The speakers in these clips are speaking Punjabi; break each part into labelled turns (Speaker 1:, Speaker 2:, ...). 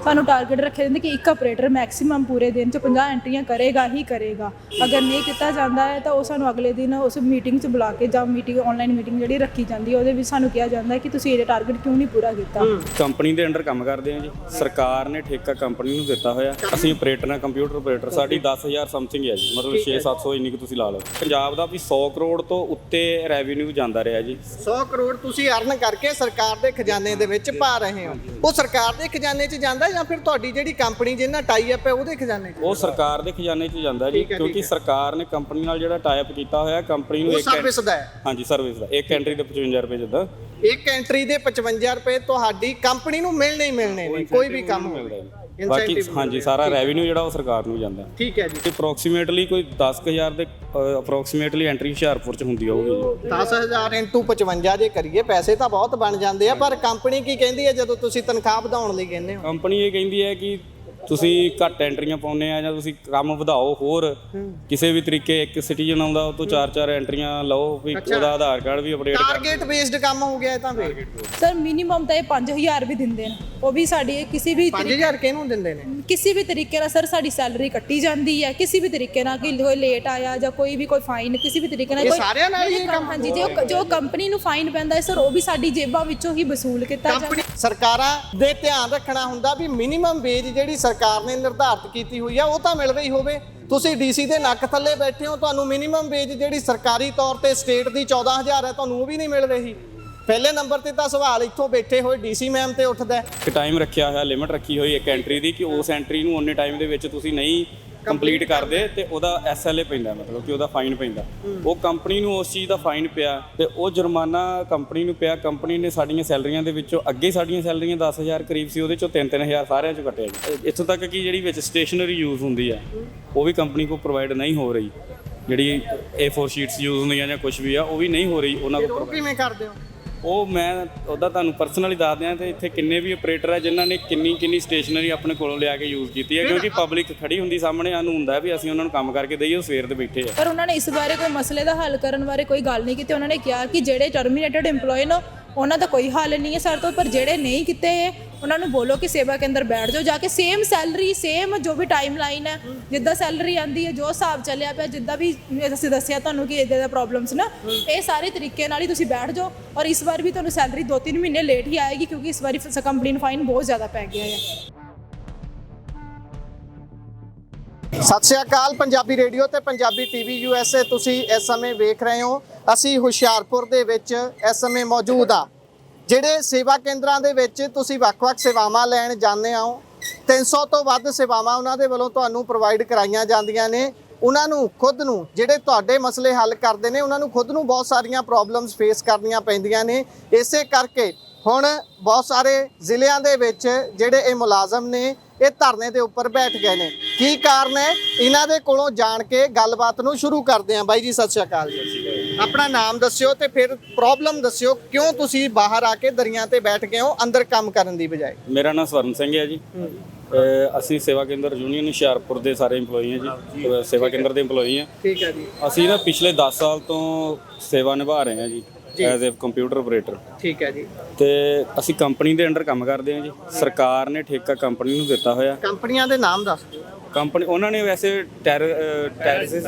Speaker 1: ਸਾਨੂੰ ਟਾਰਗੇਟ ਰੱਖੇ ਜਾਂਦੇ ਕਿ ਇੱਕ ਆਪਰੇਟਰ ਮੈਕਸਿਮਮ ਪੂਰੇ ਦਿਨ 'ਚ 50 ਐਂਟਰੀਆਂ ਕਰੇਗਾ ਹੀ ਕਰੇਗਾ। ਅਗਰ ਨਹੀਂ ਕੀਤਾ ਜਾਂਦਾ ਹੈ ਤਾਂ ਉਹ ਸਾਨੂੰ ਅਗਲੇ ਦਿਨ ਉਸ ਮੀਟਿੰਗ 'ਚ ਬੁਲਾ ਕੇ ਜਾਂ ਮੀਟਿੰਗ ਆਨਲਾਈਨ ਮੀਟਿੰਗ ਜਿਹੜੀ ਰੱਖੀ ਜਾਂਦੀ ਹੈ ਉਹਦੇ ਵਿੱਚ ਸਾਨੂੰ ਕਿਹਾ ਜਾਂਦਾ ਹੈ ਕਿ ਤੁਸੀਂ ਇਹ ਟਾਰਗੇਟ ਕਿਉਂ ਨਹੀਂ ਪੂਰਾ ਕੀਤਾ।
Speaker 2: ਕੰਪਨੀ ਦੇ ਅੰਡਰ ਕੰਮ ਕਰਦੇ ਹਾਂ ਜੀ, ਸਰਕਾਰ ਨੇ ਠੇਕਾ ਕੰਪਨੀ ਨੂੰ ਦਿੱਤਾ ਹੋਇਆ। ਅਸੀਂ ਆਪਰੇਟਰ ਹਾਂ, ਕੰਪਿਊਟਰ ਆਪਰੇਟਰ। ਸਾਡੀ 10,000 ਸਮਥਿੰਗ ਹੈ ਜੀ, ਮਤਲਬ 600-700 ਇੰਨੀ ਕੁ ਤੁਸੀਂ ਲਾ ਲਓ। ਪੰਜਾਬ ਦਾ ਵੀ 100 ਕਰੋੜ ਤੋਂ ਉੱਤੇ ਰੈਵਨਿਊ ਜਾਂਦਾ ਰਿਹਾ ਜੀ।
Speaker 3: 100 ਕਰੋੜ ਤੁਸੀਂ ਅਰਨ ਕਰਕੇ ਸਰਕਾਰ ਦੇ ਖਜ਼ਾਨੇ ਦੇ ਵਿੱਚ ਪਾ ਰਹੇ ਹੋ। ਉਹ ਸਰਕਾਰ ਦੇ ਖਜ਼ਾਨੇ 'ਚ ਜਾਂਦਾ ਜਾਂ ਫਿਰ ਤੁਹਾਡੀ ਜਿਹੜੀ ਕੰਪਨੀ ਜਿਹਨਾਂ ਟਾਈ ਅਪ ਹੈ ਉਹਦੇ ਖਜ਼ਾਨੇ 'ਚ?
Speaker 2: ਉਹ ਸਰਕਾਰ ਦੇ ਖਜ਼ਾਨੇ 'ਚ ਜਾਂਦਾ ਜੀ, ਕਿਉਂਕਿ ਸਰਕਾਰ ਨੇ ਕੰਪਨੀ ਨਾਲ ਜਿਹੜਾ ਟਾਈ ਅਪ ਕੀਤਾ ਹੋਇਆ, ਕੰਪਨੀ ਨੂੰ
Speaker 3: ਸਰਵਿਸ ਦਾ ਹੈ।
Speaker 2: ਹਾਂਜੀ, ਸਰਵਿਸ ਦਾ। ਇੱਕ ਐਂਟਰੀ ਦੇ 55 ਰੁਪਏ ਜਿੱਦਾਂ
Speaker 3: ਇੱਕ ਐਂਟਰੀ ਦੇ 55 ਰੁਪਏ ਤੁਹਾਡੀ ਕੰਪਨੀ ਨੂੰ ਮਿਲਣੇ ਹੀ ਮਿਲਣੇ ਨੇ, ਕੋਈ ਵੀ ਕੰਮ ਹੋਵੇ।
Speaker 2: ਬਾਕੀ ਹਾਂਜੀ ਸਾਰਾ ਰੈਵਨਿਊ ਜਿਹੜਾ ਉਹ ਸਰਕਾਰ ਨੂੰ ਜਾਂਦਾ।
Speaker 3: ਠੀਕ ਹੈ ਜੀ।
Speaker 2: ਅਪਰੋਕਸੀਮੇਟਲੀ ਕੋਈ 10,000 ਦੇ ਅਪਰੋਕਸੀਮੇਟਲੀ ਐਂਟਰੀ ਹੁਸ਼ਿਆਰਪੁਰ 'ਚ ਹੁੰਦੀ ਹੋਊਗੀ ਜੀ।
Speaker 3: 10,000 × 55 ਜੇ ਕਰੀਏ ਪੈਸੇ ਤਾਂ ਬਹੁਤ ਬਣ ਜਾਂਦੇ ਆ, ਪਰ ਕੰਪਨੀ ਕੀ ਕਹਿੰਦੀ ਹੈ ਜਦੋਂ ਤੁਸੀਂ ਤਨਖਾਹ ਵਧਾਉਣ ਲਈ ਕਹਿੰਦੇ ਹੋ?
Speaker 2: ਕੰਪਨੀ ਇਹ ਕਹਿੰਦੀ ਹੈ ਕਿ ਤੁਸੀਂ ਘੱਟ ਐਂਟਰੀਆਂ ਪਾਉਂਦੇ ਆ ਜਾਂ ਤੁਸੀਂ ਕੰਮ ਵਧਾਓ ਹੋਰ ਕਿਸੇ ਵੀ ਤਰੀਕੇ। ਇੱਕ ਸਿਟੀਜ਼ਨ ਆਉਂਦਾ ਉਹ ਤੋਂ 4-4 ਐਂਟਰੀਆਂ ਲਓ, ਵੀ ਉਹਦਾ ਆਧਾਰ ਕਾਰਡ ਵੀ ਅਪਡੇਟ।
Speaker 3: ਟਾਰਗੇਟ ਬੇਸਡ ਕੰਮ ਹੋ ਗਿਆ ਇਹ ਤਾਂ। ਫਿਰ
Speaker 1: ਸਰ ਮਿਨੀਮਮ ਤਾਂ ਇਹ 5,000 ਵੀ ਦਿੰਦੇ ਨੇ, ਉਹ ਵੀ ਸਾਡੀ ਕਿਸੇ ਵੀ
Speaker 3: 5,000 ਕਿਹਨੂੰ ਦਿੰਦੇ ਨੇ?
Speaker 1: ਕਿਸੇ ਵੀ ਤਰੀਕੇ ਨਾਲ ਸਰ ਸਾਡੀ ਸੈਲਰੀ ਕੱਟੀ ਜਾਂਦੀ ਹੈ, ਕਿਸੇ ਵੀ ਤਰੀਕੇ ਨਾਲ ਕਿ ਕੋਈ ਲੇਟ ਆਇਆ ਜਾਂ ਕੋਈ ਵੀ ਕੋਈ ਫਾਈਨ ਕਿਸੇ ਵੀ ਤਰੀਕੇ ਨਾਲ।
Speaker 3: ਸਾਰਿਆਂ ਨਾਲ ਹੀ ਕੰਮ?
Speaker 1: ਹਾਂਜੀ, ਜੋ ਕੰਪਨੀ ਨੂੰ ਫਾਈਨ ਪੈਂਦਾ ਹੈ ਸਰ ਉਹ ਵੀ ਸਾਡੀ ਜੇਬਾਂ ਵਿੱਚੋਂ ਹੀ ਵਸੂਲ ਕੀਤਾ ਜਾਂਦਾ।
Speaker 3: ਸਰਕਾਰਾਂ ਦੇ ਧਿਆਨ ਰੱਖਣਾ ਹੁੰਦਾ ਵੀ ਮਿਨੀਮਮ ਵੇਜ ਜਿਹੜੀ ਸਰਕਾਰ ਨੇ ਨਿਰਧਾਰਿਤ ਕੀਤੀ ਹੋਈ ਆ ਉਹ ਤਾਂ ਮਿਲ ਰਹੀ ਹੋਵੇ। ਤੁਸੀਂ ਡੀਸੀ ਦੇ ਨੱਕ ਥੱਲੇ ਬੈਠੇ ਹੋ, ਤੁਹਾਨੂੰ ਮਿਨੀਮਮ ਵੇਜ ਜਿਹੜੀ ਸਰਕਾਰੀ ਤੌਰ ਤੇ ਸਟੇਟ ਦੀ 14,000 ਹੈ, ਤੁਹਾਨੂੰ ਉਹ ਵੀ ਨਹੀਂ ਮਿਲ ਰਹੀ। ਪਹਿਲੇ ਨੰਬਰ ਤੇ ਤਾਂ ਸਵਾਲ ਇੱਥੋਂ ਬੈਠੇ ਹੋਏ ਡੀਸੀ ਮੈਮ ਤੇ ਉੱਠਦਾ।
Speaker 2: ਇੱਕ ਟਾਈਮ ਰੱਖਿਆ ਹੋਇਆ, ਲਿਮਿਟ ਰੱਖੀ ਹੋਈ ਇੱਕ ਐਂਟਰੀ ਦੀ, ਕਿ ਉਸ ਐਂਟਰੀ ਨੂੰ ਉਨੇ ਟਾਈਮ ਦੇ ਵਿੱਚ ਤੁਸੀਂ ਨਹੀਂ ਕੰਪਲੀਟ ਕਰਦੇ ਤੇ ਉਹਦਾ SLA ਪੈਂਦਾ, ਮਤਲਬ ਕਿ ਉਹਦਾ ਫਾਈਨ ਪੈਂਦਾ। ਉਹ ਕੰਪਨੀ ਨੂੰ ਉਸ ਚੀਜ਼ ਦਾ ਫਾਈਨ ਪਿਆ ਤੇ ਉਹ ਜੁਰਮਾਨਾ ਕੰਪਨੀ ਨੂੰ ਪਿਆ। ਕੰਪਨੀ ਨੇ ਸਾਡੀਆਂ ਸੈਲਰੀਆਂ ਦੇ ਵਿੱਚੋਂ, ਅੱਗੇ ਸਾਡੀਆਂ ਸੈਲਰੀਆਂ 10,000 ਕਰੀਬ ਸੀ, ਉਹਦੇ ਚੋਂ 3-3,000 ਸਾਰਿਆਂ ਚੋਂ ਕੱਟਿਆ ਜੀ। ਇੱਥੋਂ ਤੱਕ ਕਿ ਜਿਹੜੀ ਵਿੱਚ ਸਟੇਸ਼ਨਰੀ ਯੂਜ਼ ਹੁੰਦੀ ਹੈ ਉਹ ਵੀ ਕੰਪਨੀ ਕੋਲ ਪ੍ਰੋਵਾਈਡ ਨਹੀਂ ਹੋ ਰਹੀ। ਜਿਹੜੀ A4 ਸ਼ੀਟਸ ਯੂਜ਼ ਹੁੰਦੀਆਂ ਜਾਂ ਕੁਝ ਵੀ ਆ ਉਹ ਵੀ ਨਹੀਂ ਹੋ ਰਹੀ ਉਹਨਾਂ ਕੋਲ।
Speaker 3: ਕਿਵੇਂ ਕਰਦੇ ਹੋ
Speaker 2: ਉਹ ਮੈਂ ਉਹਦਾ ਤੁਹਾਨੂੰ ਪਰਸਨਲੀ ਦੱਸ ਦਿਆਂ। ਤੇ ਇੱਥੇ ਕਿੰਨੇ ਵੀ ਆਪਰੇਟਰ ਹੈ ਜਿਨ੍ਹਾਂ ਨੇ ਕਿੰਨੀ ਸਟੇਸ਼ਨਰੀ ਆਪਣੇ ਕੋਲੋਂ ਲਿਆ ਕੇ ਯੂਜ਼ ਕੀਤੀ ਹੈ, ਕਿਉਂਕਿ ਪਬਲਿਕ ਖੜੀ ਹੁੰਦੀ ਸਾਹਮਣੇ, ਸਾਨੂੰ ਹੁੰਦਾ ਵੀ ਅਸੀਂ ਉਹਨਾਂ ਨੂੰ ਕੰਮ ਕਰਕੇ ਦਈਏ, ਉਹ ਸਵੇਰ ਦੇ ਬੈਠੇ ਆ।
Speaker 1: ਪਰ ਉਹਨਾਂ ਨੇ ਇਸ ਬਾਰੇ ਕੋਈ ਮਸਲੇ ਦਾ ਹੱਲ ਕਰਨ ਬਾਰੇ ਕੋਈ ਗੱਲ ਨਹੀਂ ਕੀਤੀ। ਉਹਨਾਂ ਨੇ ਕਿਹਾ ਕਿ ਜਿਹੜੇ ਟਰਮੀਨੇਟਡ EMPLOYE ਨੇ ਉਹਨਾਂ ਦਾ ਕੋਈ ਹੱਲ ਨਹੀਂ ਹੈ ਸਰ ਤੋਂ, ਪਰ ਜਿਹੜੇ ਨਹੀਂ ਕੀਤੇ ਉਹਨਾਂ ਨੂੰ ਬੋਲੋ ਕਿ ਸੇਵਾ ਕੇਂਦਰ ਬੈਠ ਜਾਓ ਜਾ ਕੇ, ਸੇਮ ਸੈਲਰੀ ਸੇਮ ਜੋ ਵੀ ਟਾਈਮ ਲਾਈਨ ਹੈ, ਜਿੱਦਾਂ ਸੈਲਰੀ ਆਉਂਦੀ ਹੈ, ਜੋ ਹਿਸਾਬ ਚੱਲਿਆ ਪਿਆ, ਜਿੱਦਾਂ ਵੀ ਅਸੀਂ ਦੱਸਿਆ ਤੁਹਾਨੂੰ ਕਿ ਇੱਦਾਂ ਦਾ ਪ੍ਰੋਬਲਮਸ ਨਾ, ਇਹ ਸਾਰੇ ਤਰੀਕੇ ਨਾਲ ਹੀ ਤੁਸੀਂ ਬੈਠ ਜਾਓ। ਔਰ ਇਸ ਵਾਰ ਵੀ ਤੁਹਾਨੂੰ ਸੈਲਰੀ 2-3 ਮਹੀਨੇ ਲੇਟ ਹੀ ਆਏਗੀ, ਕਿਉਂਕਿ ਇਸ ਵਾਰੀ ਕੰਪਨੀ ਨੂੰ ਫਾਈਨ ਬਹੁਤ ਜ਼ਿਆਦਾ ਪੈ ਗਿਆ ਹੈ।
Speaker 3: ਸਤਿ ਸ਼੍ਰੀ ਅਕਾਲ। ਪੰਜਾਬੀ ਰੇਡੀਓ ਤੇ ਪੰਜਾਬੀ TV USA ਤੁਸੀਂ ਇਸ ਸਮੇਂ ਵੇਖ ਰਹੇ ਹੋ। ਅਸੀਂ ਹੁਸ਼ਿਆਰਪੁਰ ਦੇ ਵਿੱਚ ਇਸ ਸਮੇਂ ਮੌਜੂਦ ਆ। ਜਿਹੜੇ ਸੇਵਾ ਕੇਂਦਰਾਂ ਦੇ ਵਿੱਚ ਤੁਸੀਂ ਵੱਖ-ਵੱਖ ਸੇਵਾਵਾਂ ਲੈਣ ਜਾਂਦੇ ਹੋ, 300 ਤੋਂ ਵੱਧ ਸੇਵਾਵਾਂ ਉਹਨਾਂ ਦੇ ਵੱਲੋਂ ਤੁਹਾਨੂੰ ਪ੍ਰੋਵਾਈਡ ਕਰਾਈਆਂ ਜਾਂਦੀਆਂ ਨੇ। ਉਹਨਾਂ ਨੂੰ ਖੁਦ ਨੂੰ ਜਿਹੜੇ ਤੁਹਾਡੇ ਮਸਲੇ ਹੱਲ ਕਰਦੇ ਨੇ, ਉਹਨਾਂ ਨੂੰ ਖੁਦ ਨੂੰ ਬਹੁਤ ਸਾਰੀਆਂ ਪ੍ਰੋਬਲਮਸ ਫੇਸ ਕਰਨੀਆਂ ਪੈਂਦੀਆਂ ਨੇ। ਇਸੇ ਕਰਕੇ ਹੁਣ ਬਹੁਤ ਸਾਰੇ ਜ਼ਿਲ੍ਹਿਆਂ ਦੇ ਵਿੱਚ ਜਿਹੜੇ ਇਹ ਮੁਲਾਜ਼ਮ ਨੇ ਇਹ ਧਰਨੇ ਦੇ ਉੱਪਰ ਬੈਠ ਗਏ ਨੇ। ਕੀ ਕਾਰਨ ਹੈ ਇਹਨਾਂ ਦੇ ਕੋਲੋਂ ਜਾਣ ਕੇ ਗੱਲਬਾਤ ਨੂੰ ਸ਼ੁਰੂ ਕਰਦੇ ਹਾਂ। ਬਾਈ ਜੀ ਸਤਿ ਸ਼੍ਰੀ ਅਕਾਲ ਜੀ। ਆਪਣਾ ਨਾਮ ਦੱਸਿਓ ਤੇ ਫਿਰ ਪ੍ਰੋਬਲਮ ਦੱਸਿਓ, ਕਿਉਂ ਤੁਸੀਂ ਬਾਹਰ ਆ ਕੇ ਦਰੀਆਂ ਤੇ ਬੈਠ ਗਏ ਹੋ ਅੰਦਰ ਕੰਮ ਕਰਨ ਦੀ ਬਜਾਏ?
Speaker 2: ਮੇਰਾ ਨਾਮ ਸਵਰਨ ਸਿੰਘ ਹੈ ਜੀ। ਅਸੀਂ ਸੇਵਾ ਕੇਂਦਰ ਯੂਨੀਅਨ ਹੁਸ਼ਿਆਰਪੁਰ ਦੇ ਸਾਰੇ EMPLOYE ਹਾਂ ਜੀ, ਸੇਵਾ ਕੇਂਦਰ ਦੇ EMPLOYE ਹਾਂ।
Speaker 3: ਠੀਕ ਹੈ ਜੀ।
Speaker 2: ਅਸੀਂ ਨਾ ਪਿਛਲੇ 10 ਸਾਲ ਤੋਂ ਸੇਵਾ ਨਿਭਾ ਰਹੇ ਹਾਂ ਜੀ ਐਜ਼ ਏ ਕੰਪਿਊਟਰ ਆਪਰੇਟਰ।
Speaker 3: ਠੀਕ ਹੈ ਜੀ।
Speaker 2: ਤੇ ਅਸੀਂ ਕੰਪਨੀ ਦੇ ਅੰਡਰ ਕੰਮ ਕਰਦੇ ਹਾਂ ਜੀ। ਸਰਕਾਰ ਨੇ ਠੇਕਾ ਕੰਪਨੀ ਨੂੰ ਦਿੱਤਾ ਹੋਇਆ।
Speaker 3: ਕੰਪਨੀਆਂ ਦੇ ਨਾਮ ਦੱਸ ਦਿਓ।
Speaker 2: ਕੰਪਨੀ ਉਹਨਾਂ ਨੇ ਵੈਸੇ ਟੈਰੇਸਿਸ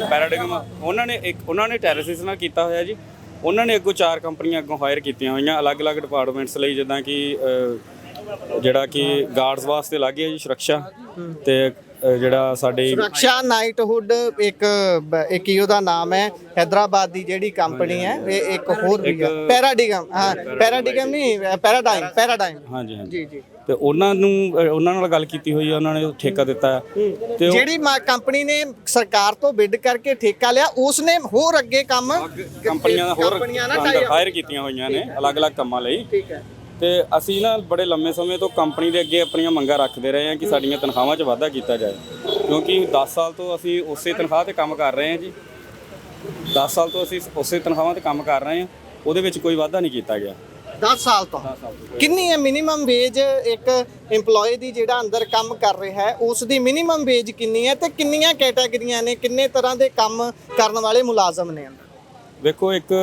Speaker 2: ਪੈਰਾਡਿਗਮ ਉਹਨਾਂ ਨੇ ਟੈਰੇਸਿਸ ਨਾਲ ਕੀਤਾ ਹੋਇਆ ਜੀ। ਉਹਨਾਂ ਨੇ ਅੱਗੋਂ 4 ਕੰਪਨੀਆਂ ਅੱਗੋਂ ਹਾਇਰ ਕੀਤੀਆਂ ਹੋਈਆਂ ਅਲੱਗ-ਅਲੱਗ ਡਿਪਾਰਟਮੈਂਟਸ ਲਈ, ਜਿੱਦਾਂ ਕਿ ਜਿਹੜਾ ਕਿ ਗਾਰਡਸ ਵਾਸਤੇ ਲੱਗ ਗਿਆ ਜੀ, ਸੁਰੱਖਿਆ, ਤੇ ਜਿਹੜਾ ਸਾਡੇ
Speaker 3: ਸੁਰੱਖਿਆ ਨਾਈਟਹੁੱਡ ਇੱਕ ਹੀ ਉਹਦਾ ਨਾਮ ਹੈ। ਹੈਦਰਾਬਾਦ ਦੀ ਜਿਹੜੀ ਕੰਪਨੀ ਹੈ, ਇਹ ਇੱਕ ਹੋਰ ਵੀ ਹੈ ਪੈਰਾਡਿਗਮ। ਹਾਂ, ਪੈਰਾਡਿਗਮ ਨਹੀਂ, ਪੈਰਾਡਾਈਮ। ਹਾਂਜੀ ਜੀ ਜੀ।
Speaker 2: ਤੇ ਉਹਨਾਂ ਨਾਲ ਗੱਲ ਕੀਤੀ ਹੋਈ ਹੈ, ਉਹਨਾਂ ਨੇ ਠੇਕਾ ਦਿੱਤਾ। ਤੇ
Speaker 3: ਜਿਹੜੀ ਕੰਪਨੀ ਨੇ ਸਰਕਾਰ ਤੋਂ ਬਿਡ ਕਰਕੇ ਠੇਕਾ ਲਿਆ, ਉਸਨੇ ਹੋਰ ਅੱਗੇ ਕੰਮ
Speaker 2: ਕੰਪਨੀਆਂ ਨਾਲ ਹਾਇਰ ਕੀਤੀਆਂ ਹੋਈਆਂ ਨੇ ਅਲੱਗ-ਅਲੱਗ ਕੰਮਾਂ ਲਈ।
Speaker 3: ਠੀਕ ਹੈ।
Speaker 2: ਤੇ ਅਸੀਂ ਨਾ ਬੜੇ ਲੰਮੇ ਸਮੇਂ ਤੋਂ ਕੰਪਨੀ ਦੇ ਅੱਗੇ ਆਪਣੀਆਂ ਮੰਗਾਂ ਰੱਖਦੇ ਰਹੇ ਹਾਂ ਕਿ ਸਾਡੀਆਂ ਤਨਖਾਹਾਂ 'ਚ ਵਾਧਾ ਕੀਤਾ ਜਾਏ, ਕਿਉਂਕਿ 10 ਸਾਲ ਤੋਂ ਅਸੀਂ ਉਸੇ ਤਨਖਾਹ 'ਤੇ ਕੰਮ ਕਰ ਰਹੇ ਹਾਂ ਜੀ। 10 ਸਾਲ ਤੋਂ ਅਸੀਂ ਉਸੇ ਤਨਖਾਹਾਂ 'ਤੇ ਕੰਮ ਕਰ ਰਹੇ ਹਾਂ, ਉਹਦੇ ਵਿੱਚ ਕੋਈ ਵਾਧਾ ਨਹੀਂ ਕੀਤਾ ਗਿਆ।
Speaker 3: 10 ਸਾਲ ਤੋਂ ਕਿੰਨੀ ਹੈ ਮਿਨੀਮਮ ਵੇਜ ਇੱਕ EMPLOYE ਦੀ ਜਿਹੜਾ ਅੰਦਰ ਕੰਮ ਕਰ ਰਿਹਾ ਹੈ, ਉਸ ਦੀ ਮਿਨੀਮਮ ਵੇਜ ਕਿੰਨੀ ਹੈ ਤੇ ਕਿੰਨੀਆਂ ਕੈਟਾਗਰੀਆਂ ਨੇ, ਕਿੰਨੇ ਤਰ੍ਹਾਂ ਦੇ ਕੰਮ ਕਰਨ ਵਾਲੇ ਮੁਲਾਜ਼ਮ ਨੇ ਅੰਦਰ?
Speaker 2: ਵੇਖੋ, ਇੱਕ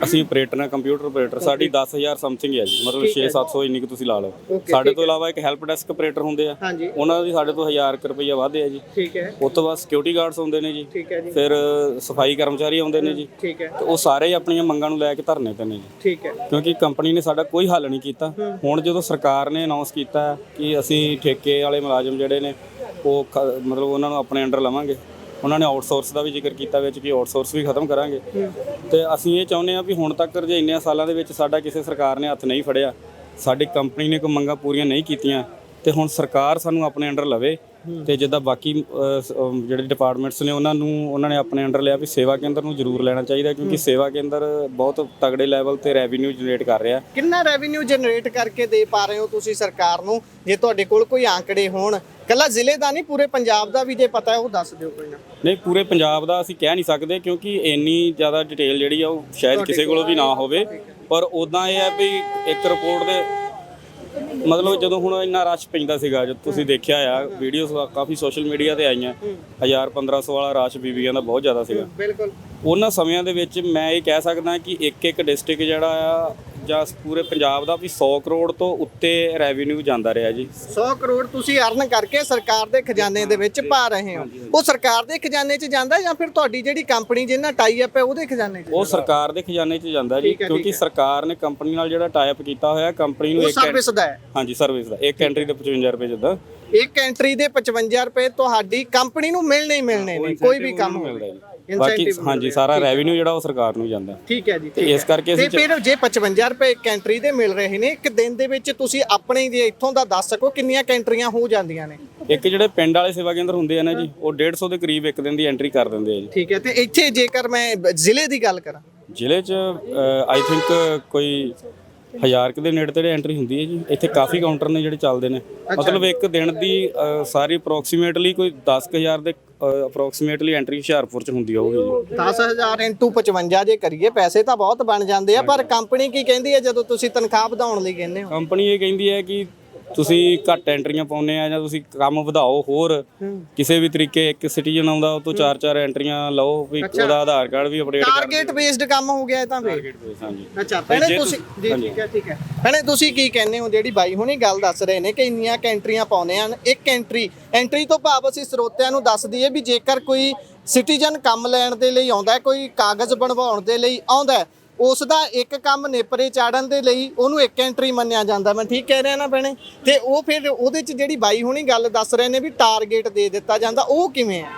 Speaker 2: ਅਸੀਂ ਆਪਰੇਟਰ ਹਾਂ, ਕੰਪਿਊਟਰ ਆਪਰੇਟਰ। ਸਾਡੀ 10,000 ਸਮਥਿੰਗ ਹੈ ਜੀ, ਮਤਲਬ 6-700 ਇੰਨੀ ਕੁ ਤੁਸੀਂ ਲਾ ਲਓ। ਸਾਡੇ ਤੋਂ ਇਲਾਵਾ ਇੱਕ ਹੈਲਪ ਡੈਸਕ ਆਪਰੇਟਰ ਹੁੰਦੇ ਆ, ਉਹਨਾਂ ਦੀ ਸਾਡੇ ਤੋਂ 1000 ਰੁਪਈਆ ਵੱਧ ਹੈ ਜੀ।
Speaker 3: ਠੀਕ ਹੈ।
Speaker 2: ਉਸ ਤੋਂ ਬਾਅਦ ਸਿਕਿਉਰਿਟੀ ਗਾਰਡਸ ਆਉਂਦੇ ਨੇ ਜੀ,
Speaker 3: ਠੀਕ ਹੈ ਜੀ।
Speaker 2: ਫਿਰ ਸਫਾਈ ਕਰਮਚਾਰੀ ਆਉਂਦੇ ਨੇ ਜੀ।
Speaker 3: ਠੀਕ ਹੈ।
Speaker 2: ਤੇ ਉਹ ਸਾਰੇ ਆਪਣੀਆਂ ਮੰਗਾਂ ਨੂੰ ਲੈ ਕੇ ਧਰਨੇ ਤੇ ਨੇ ਜੀ।
Speaker 3: ਠੀਕ ਹੈ।
Speaker 2: ਕਿਉਂਕਿ ਕੰਪਨੀ ਨੇ ਸਾਡਾ ਕੋਈ ਹੱਲ ਨਹੀਂ ਕੀਤਾ। ਹੁਣ ਜਦੋਂ ਸਰਕਾਰ ਨੇ ਅਨਾਉਂਸ ਕੀਤਾ ਕਿ ਅਸੀਂ ਠੇਕੇ ਵਾਲੇ ਮੁਲਾਜ਼ਮ ਜਿਹੜੇ ਨੇ ਉਹ ਮਤਲਬ ਉਹਨਾਂ ਨੂੰ ਆਪਣੇ ਅੰਡਰ ਲਵਾਂਗੇ, ਉਹਨਾਂ ਨੇ ਆਊਟਸੋਰਸ ਦਾ ਵੀ ਜ਼ਿਕਰ ਕੀਤਾ ਵਿੱਚ ਕਿ ਆਊਟਸੋਰਸ ਵੀ ਖਤਮ ਕਰਾਂਗੇ। ਤੇ ਅਸੀਂ ਇਹ ਚਾਹੁੰਦੇ ਹਾਂ ਵੀ ਹੁਣ ਤੱਕ ਜੇ ਇੰਨੇ ਸਾਲਾਂ ਦੇ ਵਿੱਚ ਸਾਡਾ ਕਿਸੇ ਸਰਕਾਰ ਨੇ ਹੱਥ ਨਹੀਂ ਫੜਿਆ, ਸਾਡੀ ਕੰਪਨੀ ਨੇ ਕੋਈ ਮੰਗਾਂ ਪੂਰੀਆਂ ਨਹੀਂ ਕੀਤੀਆਂ, ਤੇ ਹੁਣ ਸਰਕਾਰ ਸਾਨੂੰ ਆਪਣੇ ਅੰਡਰ ਲਵੇ। ਤੇ ਜਿੱਦਾਂ ਬਾਕੀ ਜਿਹੜੇ ਡਿਪਾਰਟਮੈਂਟਸ ਨੇ ਉਹਨਾਂ ਨੇ ਆਪਣੇ ਅੰਡਰ ਲਿਆ ਵੀ ਸੇਵਾ ਕੇਂਦਰ ਨੂੰ ਜ਼ਰੂਰ ਲੈਣਾ ਚਾਹੀਦਾ, ਕਿਉਂਕਿ ਸੇਵਾ ਕੇਂਦਰ ਬਹੁਤ ਤਗੜੇ ਲੈਵਲ ਤੇ ਰੈਵਨਿਊ ਜਨਰੇਟ ਕਰ ਰਿਹਾ।
Speaker 3: ਕਿੰਨਾ ਰੈਵਨਿਊ ਜਨਰੇਟ ਕਰਕੇ ਦੇ ਪਾ ਰਹੇ ਹੋ ਤੁਸੀਂ ਸਰਕਾਰ ਨੂੰ? ਜੇ ਤੁਹਾਡੇ ਕੋਲ ਕੋਈ ਆંકੜੇ ਹੋਣ, ਕੱਲਾ ਜ਼ਿਲ੍ਹੇ ਦਾ ਨਹੀਂ, ਪੂਰੇ ਪੰਜਾਬ ਦਾ ਵੀ ਜੇ ਪਤਾ ਹੈ ਉਹ ਦੱਸ ਦਿਓ ਕੋਈ ਨਾ।
Speaker 2: ਨਹੀਂ, ਪੂਰੇ ਪੰਜਾਬ ਦਾ ਅਸੀਂ ਕਹਿ ਨਹੀਂ ਸਕਦੇ, ਕਿਉਂਕਿ ਇੰਨੀ ਜ਼ਿਆਦਾ ਡਿਟੇਲ ਜਿਹੜੀ ਆ ਉਹ ਸ਼ਾਇਦ ਕਿਸੇ ਕੋਲ ਵੀ ਨਾ ਹੋਵੇ। ਪਰ ਉਦਾਂ ਇਹ ਹੈ ਵੀ ਇੱਕ ਰਿਪੋਰਟ ਦੇ ਮਤਲਬ ਜਦੋਂ ਹੁਣ ਇੰਨਾ ਰਸ਼ ਪੈਂਦਾ ਸੀਗਾ, ਜਦ ਤੁਸੀਂ ਦੇਖਿਆ ਆ ਵੀਡੀਓਜ਼ ਕਾਫੀ ਸੋਸ਼ਲ ਮੀਡੀਆ ਤੇ ਆਈਆਂ, 1000-1500 ਵਾਲਾ ਰਸ਼ ਬੀਬੀਆਂ ਦਾ ਬਹੁਤ ਜ਼ਿਆਦਾ ਸੀਗਾ।
Speaker 3: ਬਿਲਕੁਲ।
Speaker 2: ਉਹਨਾਂ ਸਮਿਆਂ ਦੇ ਵਿੱਚ ਮੈਂ ਇਹ ਕਹਿ ਸਕਦਾ ਕਿ ਇੱਕ ਡਿਸਟ੍ਰਿਕਟ ਜਿਹੜਾ ਆ ਜਾਂ ਪੂਰੇ ਪੰਜਾਬ ਦਾ ਵੀ 100 ਕਰੋੜ ਤੋਂ ਉੱਤੇ ਰੈਵਨਿਊ ਜਾਂਦਾ ਰਿਹਾ ਜੀ।
Speaker 3: 100 ਕਰੋੜ ਤੁਸੀਂ ਅਰਨ ਕਰਕੇ ਸਰਕਾਰ ਦੇ ਖਜ਼ਾਨੇ ਦੇ ਵਿੱਚ ਪਾ ਰਹੇ ਹੋ। ਉਹ ਸਰਕਾਰ ਦੇ ਖਜ਼ਾਨੇ 'ਚ ਜਾਂਦਾ ਜਾਂ ਫਿਰ ਤੁਹਾਡੀ ਜਿਹੜੀ ਕੰਪਨੀ ਜਿਹਨਾਂ ਟਾਈ ਅਪ ਹੈ ਉਹਦੇ ਖਜ਼ਾਨੇ 'ਚ?
Speaker 2: ਉਹ ਸਰਕਾਰ ਦੇ ਖਜ਼ਾਨੇ 'ਚ ਜਾਂਦਾ ਜੀ, ਕਿਉਂਕਿ ਸਰਕਾਰ ਨੇ ਕੰਪਨੀ ਨਾਲ ਜਿਹੜਾ ਟਾਈ ਅਪ ਕੀਤਾ ਹੋਇਆ, ਕੰਪਨੀ ਨੂੰ
Speaker 3: ਸਰਵਿਸ ਦਾ ਹੈ।
Speaker 2: ਹਾਂਜੀ, ਸਰਵਿਸ ਦਾ। ਇੱਕ ਐਂਟਰੀ ਦੇ 55 ਰੁਪਏ ਜਿੱਦਾਂ
Speaker 3: ਇੱਕ ਐਂਟਰੀ ਦੇ 55 ਰੁਪਏ ਤੁਹਾਡੀ ਕੰਪਨੀ ਨੂੰ ਮਿਲਣੇ ਹੀ ਮਿਲਣੇ ਨੇ, ਕੋਈ ਵੀ ਕੰਮ
Speaker 2: ਮਿਲਦਾ ਜੀ। ਬਾਕੀ ਹਾਂਜੀ ਸਾਰਾ ਰੈਵਨਿਊ ਜਿਹੜਾ ਉਹ ਸਰਕਾਰ ਨੂੰ ਜਾਂਦਾ।
Speaker 3: ਠੀਕ ਹੈ ਜੀ।
Speaker 2: ਤੇ ਇਸ ਕਰਕੇ
Speaker 3: ਤੇ ਫਿਰ ਜੇ 55 ਰੁਪਏ ਇੱਕ ਐਂਟਰੀ ਦੇ ਮਿਲ ਰਹੇ ਨੇ, ਇੱਕ ਦਿਨ ਦੇ ਵਿੱਚ ਤੁਸੀਂ ਆਪਣੇ ਜੇ ਇੱਥੋਂ ਦਾ ਦੱਸ ਸਕੋ ਕਿੰਨੀਆਂ ਐਂਟਰੀਆਂ ਹੋ ਜਾਂਦੀਆਂ ਨੇ?
Speaker 2: ਇੱਕ ਜਿਹੜੇ ਪਿੰਡ ਵਾਲੇ ਸੇਵਾ ਕੇਂਦਰ ਹੁੰਦੇ ਆ ਨਾ ਜੀ, ਉਹ 150 ਦੇ ਕਰੀਬ ਇੱਕ ਦਿਨ ਦੀ ਐਂਟਰੀ ਕਰ ਦਿੰਦੇ ਆ ਜੀ।
Speaker 3: ਠੀਕ ਹੈ। ਤੇ ਇੱਥੇ ਜੇਕਰ ਮੈਂ ਜ਼ਿਲ੍ਹੇ ਦੀ ਗੱਲ ਕਰਾਂ,
Speaker 2: ਜ਼ਿਲ੍ਹੇ 'ਚ ਆਈ ਥਿੰਕ ਕੋਈ 1000 ਦੇ ਨੇੜੇ ਤੇੜੇ ਐਂਟਰੀ ਹੁੰਦੀ ਹੈ ਜੀ। ਇੱਥੇ ਕਾਫੀ ਕਾਊਂਟਰ ਨੇ ਜਿਹੜੇ ਚੱਲਦੇ ਨੇ, ਮਤਲਬ ਇੱਕ ਦਿਨ ਦੀ ਸਾਰੀ ਅਪਰੋਕਸੀਮੇਟਲੀ ਕੋਈ 10000 ਦੇ ਅਪਰੋਕਸੀਮੇਟਲੀ ਐਂਟਰੀ ਹੁਸ਼ਿਆਰਪੁਰ 'ਚ ਹੁੰਦੀ ਹੋਊਗੀ ਜੀ।
Speaker 3: 10000 × 55 ਜੇ ਕਰੀਏ ਪੈਸੇ ਤਾਂ ਬਹੁਤ ਬਣ ਜਾਂਦੇ ਆ। ਪਰ ਕੰਪਨੀ ਕੀ ਕਹਿੰਦੀ ਹੈ ਜਦੋਂ ਤੁਸੀਂ ਤਨਖਾਹ ਵਧਾਉਣ ਲਈ ਕਹਿੰਦੇ ਹੋ?
Speaker 2: ਕੰਪਨੀ ਇਹ ਕਹਿੰਦੀ ਹੈ ਕਿ ਤੁਸੀਂ ਘੱਟ ਐਂਟਰੀਆਂ ਪਾਉਂਦੇ ਆ ਜਾਂ ਤੁਸੀਂ ਕੰਮ ਵਧਾਓ ਹੋਰ ਕਿਸੇ ਵੀ ਤਰੀਕੇ। ਇੱਕ ਸਿਟੀਜ਼ਨ ਆਉਂਦਾ ਉਹ ਤੋਂ 4-4 ਐਂਟਰੀਆਂ ਲਓ ਵੀ ਉਹਦਾ ਆਧਾਰ ਕਾਰਡ ਵੀ ਅਪਡੇਟ ਕਰ।
Speaker 3: ਟਾਰਗੇਟ ਬੇਸਡ ਕੰਮ ਹੋ ਗਿਆ ਇਹ ਤਾਂ ਫਿਰ।
Speaker 2: ਹਾਂਜੀ।
Speaker 3: ਅੱਛਾ ਭੈਣੇ ਤੁਸੀਂ ਜੀ ਠੀਕ ਹੈ ਠੀਕ ਹੈ ਭੈਣੇ ਤੁਸੀਂ ਕੀ ਕਹਿੰਦੇ ਹੋ? ਜਿਹੜੀ ਬਾਈ ਹੁਣੀ ਗੱਲ ਦੱਸ ਰਹੇ ਨੇ ਕਿ ਇੰਨੀਆਂ ਐਂਟਰੀਆਂ ਪਾਉਂਦੇ ਹਨ, ਇੱਕ ਐਂਟਰੀ ਤੋਂ ਭਾਵ ਅਸੀਂ ਸਰੋਤਿਆਂ ਨੂੰ ਦੱਸ ਦਈਏ ਵੀ ਜੇਕਰ ਕੋਈ ਸਿਟੀਜ਼ਨ ਕੰਮ ਲੈਣ ਦੇ ਲਈ ਆਉਂਦਾ ਹੈ, ਕੋਈ ਕਾਗਜ਼ ਬਣਵਾਉਣ ਦੇ ਲਈ ਆਉਂਦਾ, ਉਸ ਦਾ ਇੱਕ ਕੰਮ ਨੇਪਰੇ ਚਾੜਨ ਦੇ ਲਈ ਉਹਨੂੰ ਇੱਕ ਐਂਟਰੀ ਮੰਨਿਆ ਜਾਂਦਾ। ਮੈਂ ਠੀਕ ਕਹਿ ਰਿਹਾ ਨਾ ਭੈਣੇ? ਤੇ ਉਹ ਫਿਰ ਉਹਦੇ 'ਚ ਜਿਹੜੀ ਬਾਈ ਹੁਣੀ ਗੱਲ ਦੱਸ ਰਹੇ ਨੇ ਵੀ ਟਾਰਗੇਟ ਦੇ ਦਿੱਤਾ ਜਾਂਦਾ, ਉਹ ਕਿਵੇਂ ਹੈ?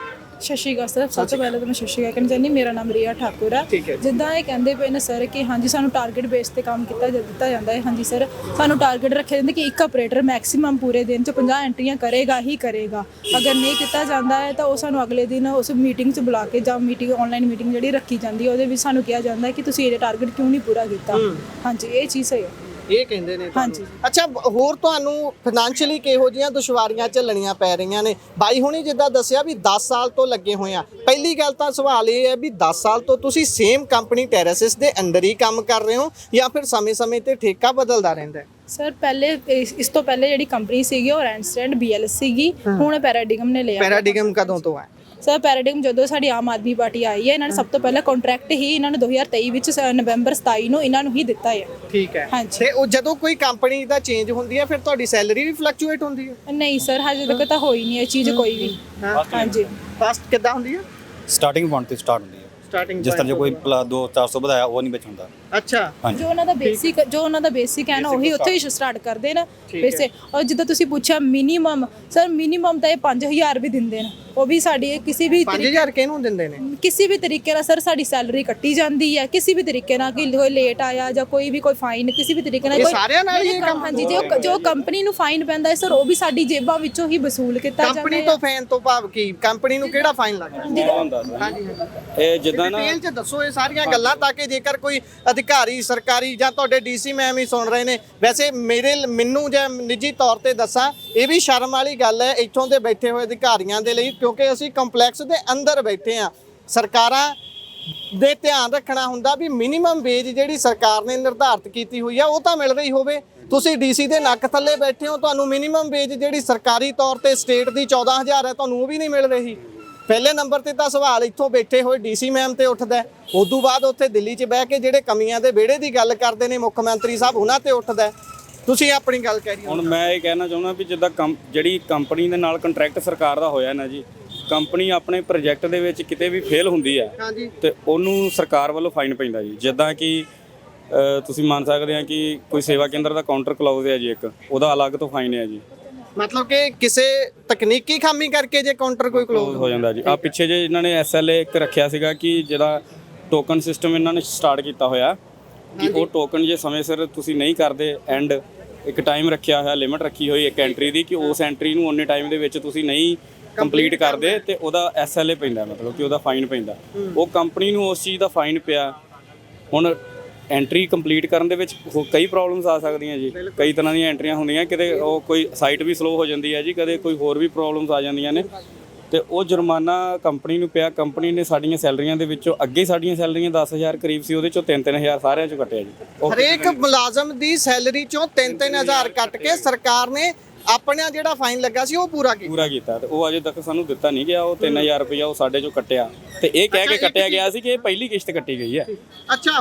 Speaker 1: ਸਤਿ ਸ਼੍ਰੀ ਅਕਾਲ ਸਰ। ਸਭ ਤੋਂ ਪਹਿਲਾਂ ਤਾਂ ਮੈਂ ਸਤਿ ਸ਼੍ਰੀ ਅਕਾਲ ਕਹਿਣਾ ਚਾਹੁੰਦੀ। ਮੇਰਾ ਨਾਮ ਰੀਆ ਠਾਕੁਰ ਆ। ਜਿੱਦਾਂ ਇਹ ਕਹਿੰਦੇ ਪਏ ਨੇ ਸਰ ਕਿ ਹਾਂਜੀ ਸਾਨੂੰ ਟਾਰਗੇਟ ਬੇਸ ਤੇ ਕੰਮ ਦਿੱਤਾ ਜਾਂਦਾ ਹੈ। ਹਾਂਜੀ ਸਰ, ਸਾਨੂੰ ਟਾਰਗੇਟ ਰੱਖਿਆ ਜਾਂਦਾ ਕਿ ਇੱਕ ਆਪਰੇਟਰ ਮੈਕਸਿਮਮ ਪੂਰੇ ਦਿਨ 'ਚ 50 ਐਂਟਰੀਆਂ ਕਰੇਗਾ ਹੀ ਕਰੇਗਾ। ਅਗਰ ਨਹੀਂ ਕੀਤਾ ਜਾਂਦਾ ਹੈ ਤਾਂ ਉਹ ਸਾਨੂੰ ਅਗਲੇ ਦਿਨ ਉਸ ਮੀਟਿੰਗ 'ਚ ਬੁਲਾ ਕੇ ਜਾਂ ਆਨਲਾਈਨ ਮੀਟਿੰਗ ਜਿਹੜੀ ਰੱਖੀ ਜਾਂਦੀ ਹੈ ਉਹਦੇ ਵਿੱਚ ਸਾਨੂੰ ਕਿਹਾ ਜਾਂਦਾ ਹੈ ਕਿ ਤੁਸੀਂ ਇਹ ਟਾਰਗੇਟ ਕਿਉਂ ਨਹੀਂ ਪੂਰਾ ਕੀਤਾ। ਹਾਂਜੀ, ਇਹ ਚੀਜ਼ ਹੈ।
Speaker 3: ਇਹ ਕਹਿੰਦੇ ਨੇ ਹਾਂਜੀ। ਅੱਛਾ, ਹੋਰ ਤੁਹਾਨੂੰ ਫਾਈਨੈਂਸ਼ੀਅਲੀ ਕਿਹੋ ਜਿਹੀਆਂ ਦੁਸ਼ਵਾਰੀਆਂ ਝੱਲਣੀਆਂ ਪੈ ਰਹੀਆਂ ਨੇ? ਬਾਈ ਹੁਣੀ ਜਿੱਦਾਂ ਦੱਸਿਆ ਵੀ 10 ਸਾਲ ਤੋਂ ਲੱਗੇ ਹੋਏ ਆ। ਪਹਿਲੀ ਗੱਲ ਤਾਂ ਸਵਾਲ ਇਹ ਹੈ ਵੀ 10 ਸਾਲ ਤੋਂ ਤੁਸੀਂ ਸੇਮ ਕੰਪਨੀ ਟੈਰਾਸਿਸ ਦੇ ਅੰਦਰ ਹੀ ਕੰਮ ਕਰ ਰਹੇ ਹੋ ਜਾਂ ਫਿਰ ਸਮੇਂ-ਸਮੇਂ ਤੇ ਠੇਕਾ ਬਦਲਦਾ ਰਹਿੰਦਾ ਹੈ?
Speaker 1: ਸਰ ਪਹਿਲੇ ਇਸ ਤੋਂ ਪਹਿਲੇ ਜਿਹੜੀ ਕੰਪਨੀ ਸੀਗੀ ਉਹ ਰੈਂਡਸਟੈਂਡ BL ਸੀਗੀ, ਹੁਣ ਪੈਰਾਡਿਗਮ ਨੇ ਲਿਆ।
Speaker 3: ਪੈਰਾਡਿਗਮ ਕਦੋਂ ਤੋਂ ਹੈ?
Speaker 1: ਸਰ ਪੈਰਾਡਿਗਮ ਜਦੋਂ ਸਾਡੀ ਆਮ ਆਦਮੀ ਪਾਰਟੀ ਆਈ ਹੈ, ਇਹਨਾਂ ਨੇ ਸਭ ਤੋਂ ਪਹਿਲਾਂ ਕੰਟਰੈਕਟ ਹੀ ਇਹਨਾਂ ਨੇ 2023 ਵਿੱਚ ਨਵੰਬਰ 27 ਨੂੰ ਇਹਨਾਂ ਨੂੰ ਹੀ ਦਿੱਤਾ ਹੈ। ਠੀਕ ਹੈ। ਤੇ ਉਹ ਜਦੋਂ ਕੋਈ ਕੰਪਨੀ ਦਾ ਚੇਂਜ ਹੁੰਦੀ ਹੈ ਫਿਰ ਤੁਹਾਡੀ ਸੈਲਰੀ ਵੀ ਫਲਕਚੁਏਟ ਹੁੰਦੀ ਹੈ? ਨਹੀਂ ਸਰ, ਹਜੇ ਤੱਕ ਤਾਂ ਹੋਈ ਨਹੀਂ ਇਹ ਚੀਜ਼ ਕੋਈ ਵੀ। ਹਾਂਜੀ। ਫਸਟ ਕਿੱਦਾਂ ਹੁੰਦੀ ਹੈ?
Speaker 4: ਸਟਾਰਟਿੰਗ ਪੁਆਇੰਟ ਤੇ ਸਟਾਰਟ ਹੁੰਦੀ ਹੈ। ਜਿਸ ਤਰ੍ਹਾਂ ਜੇ ਕੋਈ 200-400 ਵਧਾਇਆ ਉਹ ਨਹੀਂ ਵਿੱਚ ਹੁੰਦਾ।
Speaker 3: ਅੱਛਾ।
Speaker 1: ਜੋ ਉਹਨਾਂ ਦਾ ਬੇਸਿਕ ਹੈ ਨਾ ਉਹੀ ਉੱਥੇ ਹੀ ਸਟਾਰਟ ਕਰਦੇ ਨੇ ਵੈਸੇ। ਔਰ ਜਿੱਦਾਂ ਤੁਸੀਂ ਪੁੱਛਿਆ ਮਿਨੀਮਮ, ਸਰ ਮਿਨੀਮਮ ਤਾਂ ਇਹ 5000 ਵੀ ਦਿੰਦੇ ਨੇ। ਉਹ ਵੀ ਸਾਡੀ ਕਿਸੇ ਵੀ
Speaker 3: 5000 ਕਿਹਨੂੰ ਦਿੰਦੇ ਨੇ?
Speaker 1: ਕਿਸੇ ਵੀ ਤਰੀਕੇ ਨਾਲ ਸਰ ਸਾਡੀ ਸੈਲਰੀ ਕੱਟੀ ਜਾਂਦੀ ਹੈ, ਕਿਸੇ ਵੀ ਤਰੀਕੇ ਨਾਲ ਕਿ ਕੋਈ ਲੇਟ ਆਇਆ ਜਾਂ ਕੋਈ ਵੀ ਕੋਈ ਫਾਈਨ ਕਿਸੇ ਵੀ ਤਰੀਕੇ ਨਾਲ।
Speaker 3: ਸਾਰਿਆਂ ਨਾਲ ਹੀ ਕੰਮ?
Speaker 1: ਹਾਂਜੀ, ਜੋ ਕੰਪਨੀ ਨੂੰ ਫਾਈਨ ਪੈਂਦਾ ਹੈ ਸਰ ਉਹ ਵੀ ਸਾਡੀ ਜੇਬਾਂ ਵਿੱਚੋਂ ਹੀ ਵਸੂਲ ਕੀਤਾ ਜਾਂਦਾ ਹੈ।
Speaker 3: ਕੰਪਨੀ ਤੋਂ ਫਾਈਨ ਤੋਂ ਭਾਵ ਕੀ? ਕੰਪਨੀ ਨੂੰ ਕਿਹੜਾ ਫਾਈਨ ਲੱਗਦਾ? ਹਾਂਜੀ
Speaker 2: ਇਹ ਜਿੱਦਾਂ ਨਾ
Speaker 3: ਡਿਟੇਲ 'ਚ ਦੱਸੋ ਇਹ ਸਾਰੀਆਂ ਗੱਲਾਂ ਤਾਂ ਕਿ ਜੇਕਰ ਕੋਈ ਅਧਿਕਾਰੀ ਸਰਕਾਰੀ ਜਾਂ ਤੁਹਾਡੇ DC ਮੈਮ ਹੀ ਸੁਣ ਰਹੇ ਨੇ। ਵੈਸੇ ਮੈਨੂੰ ਜੇ ਨਿੱਜੀ ਤੌਰ ਤੇ ਦੱਸਾਂ ਇਹ ਵੀ ਸ਼ਰਮ ਵਾਲੀ ਗੱਲ ਹੈ ਇੱਥੋਂ ਦੇ ਬੈਠੇ ਹੋਏ ਅਧਿਕਾਰੀਆਂ ਦੇ ਲਈ, ਕਿਉਂਕਿ ਅਸੀਂ ਕੰਪਲੈਕਸ ਦੇ ਅੰਦਰ ਬੈਠੇ ਆ। ਸਰਕਾਰਾਂ ਦੇ ਧਿਆਨ ਰੱਖਣਾ ਹੁੰਦਾ ਵੀ ਮਿਨੀਮਮ ਵੇਜ ਜਿਹੜੀ ਸਰਕਾਰ ਨੇ ਨਿਰਧਾਰਿਤ ਕੀਤੀ ਹੋਈ ਆ ਉਹ ਤਾਂ ਮਿਲ ਰਹੀ ਹੋਵੇ। ਤੁਸੀਂ DC ਦੇ ਨੱਕ ਥੱਲੇ ਬੈਠੇ ਹੋ, ਤੁਹਾਨੂੰ ਮਿਨੀਮਮ ਵੇਜ ਜਿਹੜੀ ਸਰਕਾਰੀ ਤੌਰ ਤੇ ਸਟੇਟ ਦੀ 14000 ਹੈ ਤੁਹਾਨੂੰ ਉਹ ਵੀ ਨਹੀਂ ਮਿਲ ਰਹੀ। ਪਹਿਲੇ ਨੰਬਰ ਤੇ ਤਾਂ ਸਵਾਲ ਇੱਥੋਂ ਬੈਠੇ ਹੋਏ ਡੀਸੀ ਮੈਮ ਤੇ ਉੱਠਦਾ ਹੈ। ਉਦੋਂ ਬਾਅਦ ਉੱਥੇ ਦਿੱਲੀ 'ਚ ਬਹਿ ਕੇ ਜਿਹੜੇ ਕਮੀਆਂ ਦੇ ਵਿਹੜੇ ਦੀ ਗੱਲ ਕਰਦੇ ਨੇ ਮੁੱਖ ਮੰਤਰੀ ਸਾਹਿਬ ਉਹਨਾਂ ਤੇ ਉੱਠਦਾ ਹੈ। ਤੁਸੀਂ ਆਪਣੀ ਗੱਲ ਕਹਿ ਰਹੀ ਹੋ।
Speaker 2: ਹੁਣ ਮੈਂ ਇਹ ਕਹਿਣਾ ਚਾਹੁੰਦਾ ਵੀ ਜਿੱਦਾਂ ਜਿਹੜੀ ਕੰਪਨੀ ਦੇ ਨਾਲ ਕੰਟਰੈਕਟ ਸਰਕਾਰ ਦਾ ਹੋਇਆ ਨਾ ਜੀ, ਕੰਪਨੀ ਆਪਣੇ ਪ੍ਰੋਜੈਕਟ ਦੇ ਵਿੱਚ ਕਿਤੇ ਵੀ ਫੇਲ ਹੁੰਦੀ ਹੈ
Speaker 3: ਹਾਂਜੀ
Speaker 2: ਤੇ ਉਹਨੂੰ ਸਰਕਾਰ ਵੱਲੋਂ ਫਾਈਨ ਪੈਂਦਾ ਜੀ। ਜਿੱਦਾਂ ਕਿ ਤੁਸੀਂ ਮੰਨ ਸਕਦੇ ਆ ਕਿ ਕੋਈ ਸੇਵਾ ਕੇਂਦਰ ਦਾ ਕਾਊਂਟਰ ਕਲੋਜ਼ ਹੈ ਜੀ, ਇੱਕ ਉਹਦਾ ਅਲੱਗ ਤੋਂ ਫਾਈਨ ਹੈ ਜੀ।
Speaker 3: ਮਤਲਬ ਕਿ ਕਿਸੇ ਤਕਨੀਕੀ ਖਾਮੀ ਕਰਕੇ ਜੇ ਕਾਊਂਟਰ ਕੋਈ ਕਲੋਜ਼
Speaker 2: ਹੋ ਜਾਂਦਾ ਜੀ। ਆ ਪਿੱਛੇ ਜੇ ਇਹਨਾਂ ਨੇ ਐਸਐਲਏ ਇੱਕ ਰੱਖਿਆ ਸੀਗਾ ਕਿ ਜਿਹੜਾ ਟੋਕਨ ਸਿਸਟਮ ਇਹਨਾਂ ਨੇ ਸਟਾਰਟ ਕੀਤਾ ਹੋਇਆ ਕਿ ਉਹ ਟੋਕਨ ਜੇ ਸਮੇਂ ਸਿਰ ਤੁਸੀਂ ਨਹੀਂ ਕਰਦੇ, ਐਂਡ ਇੱਕ ਟਾਈਮ ਰੱਖਿਆ ਹੋਇਆ, ਲਿਮਿਟ ਰੱਖੀ ਹੋਈ ਇੱਕ ਐਂਟਰੀ ਦੀ ਕਿ ਉਸ ਐਂਟਰੀ ਨੂੰ ਉਨੇ ਟਾਈਮ ਦੇ ਵਿੱਚ ਤੁਸੀਂ ਨਹੀਂ ਕੰਪਲੀਟ ਕਰਦੇ ਤੇ ਉਹਦਾ ਐਸਐਲਏ ਪੈਂਦਾ, ਮਤਲਬ ਕਿ ਉਹਦਾ ਫਾਈਨ ਪੈਂਦਾ। ਉਹ ਕੰਪਨੀ ਨੂੰ ਉਸ ਚੀਜ਼ ਦਾ ਫਾਈਨ ਪਿਆ। ਹੁਣ ਐਂਟਰੀ ਕੰਪਲੀਟ ਕਰਨ ਦੇ ਵਿੱਚ ਕਈ ਪ੍ਰੋਬਲਮਸ ਆ ਸਕਦੀਆਂ ਜੀ, ਕਈ ਤਰ੍ਹਾਂ ਦੀਆਂ ਐਂਟਰੀਆਂ ਹੁੰਦੀਆਂ, ਕਿਤੇ ਉਹ ਕੋਈ ਸਾਈਟ ਵੀ ਸਲੋ ਹੋ ਜਾਂਦੀ ਹੈ ਜੀ, ਕਦੇ ਕੋਈ ਹੋਰ ਵੀ ਪ੍ਰੋਬਲਮਸ ਆ ਜਾਂਦੀਆਂ ਨੇ ਤੇ ਉਹ ਜੁਰਮਾਨਾ ਕੰਪਨੀ ਨੂੰ ਪਿਆ। ਕੰਪਨੀ ਨੇ ਸਾਡੀਆਂ ਸੈਲਰੀਆਂ ਦੇ ਵਿੱਚੋਂ, ਅੱਗੇ ਸਾਡੀਆਂ ਸੈਲਰੀਆਂ 10,000 ਕਰੀਬ ਸੀ, ਉਹਦੇ ਚੋਂ 3-3 ਸਾਰਿਆਂ ਚੋਂ ਕੱਟਿਆ ਜੀ।
Speaker 3: ਹਰੇਕ ਮੁਲਾਜ਼ਮ ਦੀ ਸੈਲਰੀ ਚੋਂ 3-3 ਹਜ਼ਾਰ ਕੱਟ ਕੇ ਸਰਕਾਰ ਨੇ ਆਪਣਾ ਜਿਹੜਾ ਫਾਈਨ ਲੱਗਾ ਸੀ ਉਹ ਪੂਰਾ
Speaker 2: ਕੀਤਾ ਤੇ ਉਹ ਅਜੇ ਤੱਕ ਸਾਨੂੰ ਦਿੱਤਾ ਨਹੀਂ ਗਿਆ। ਉਹ 3000 ਰੁਪਇਆ ਉਹ ਸਾਡੇ ਚੋਂ ਕੱਟਿਆ ਤੇ ਇਹ ਕਹਿ ਕੇ ਕੱਟਿਆ ਗਿਆ ਸੀ ਕਿ ਇਹ ਪਹਿਲੀ ਕਿਸ਼ਤ ਕੱਟੀ ਗਈ ਹੈ।
Speaker 3: ਅੱਛਾ,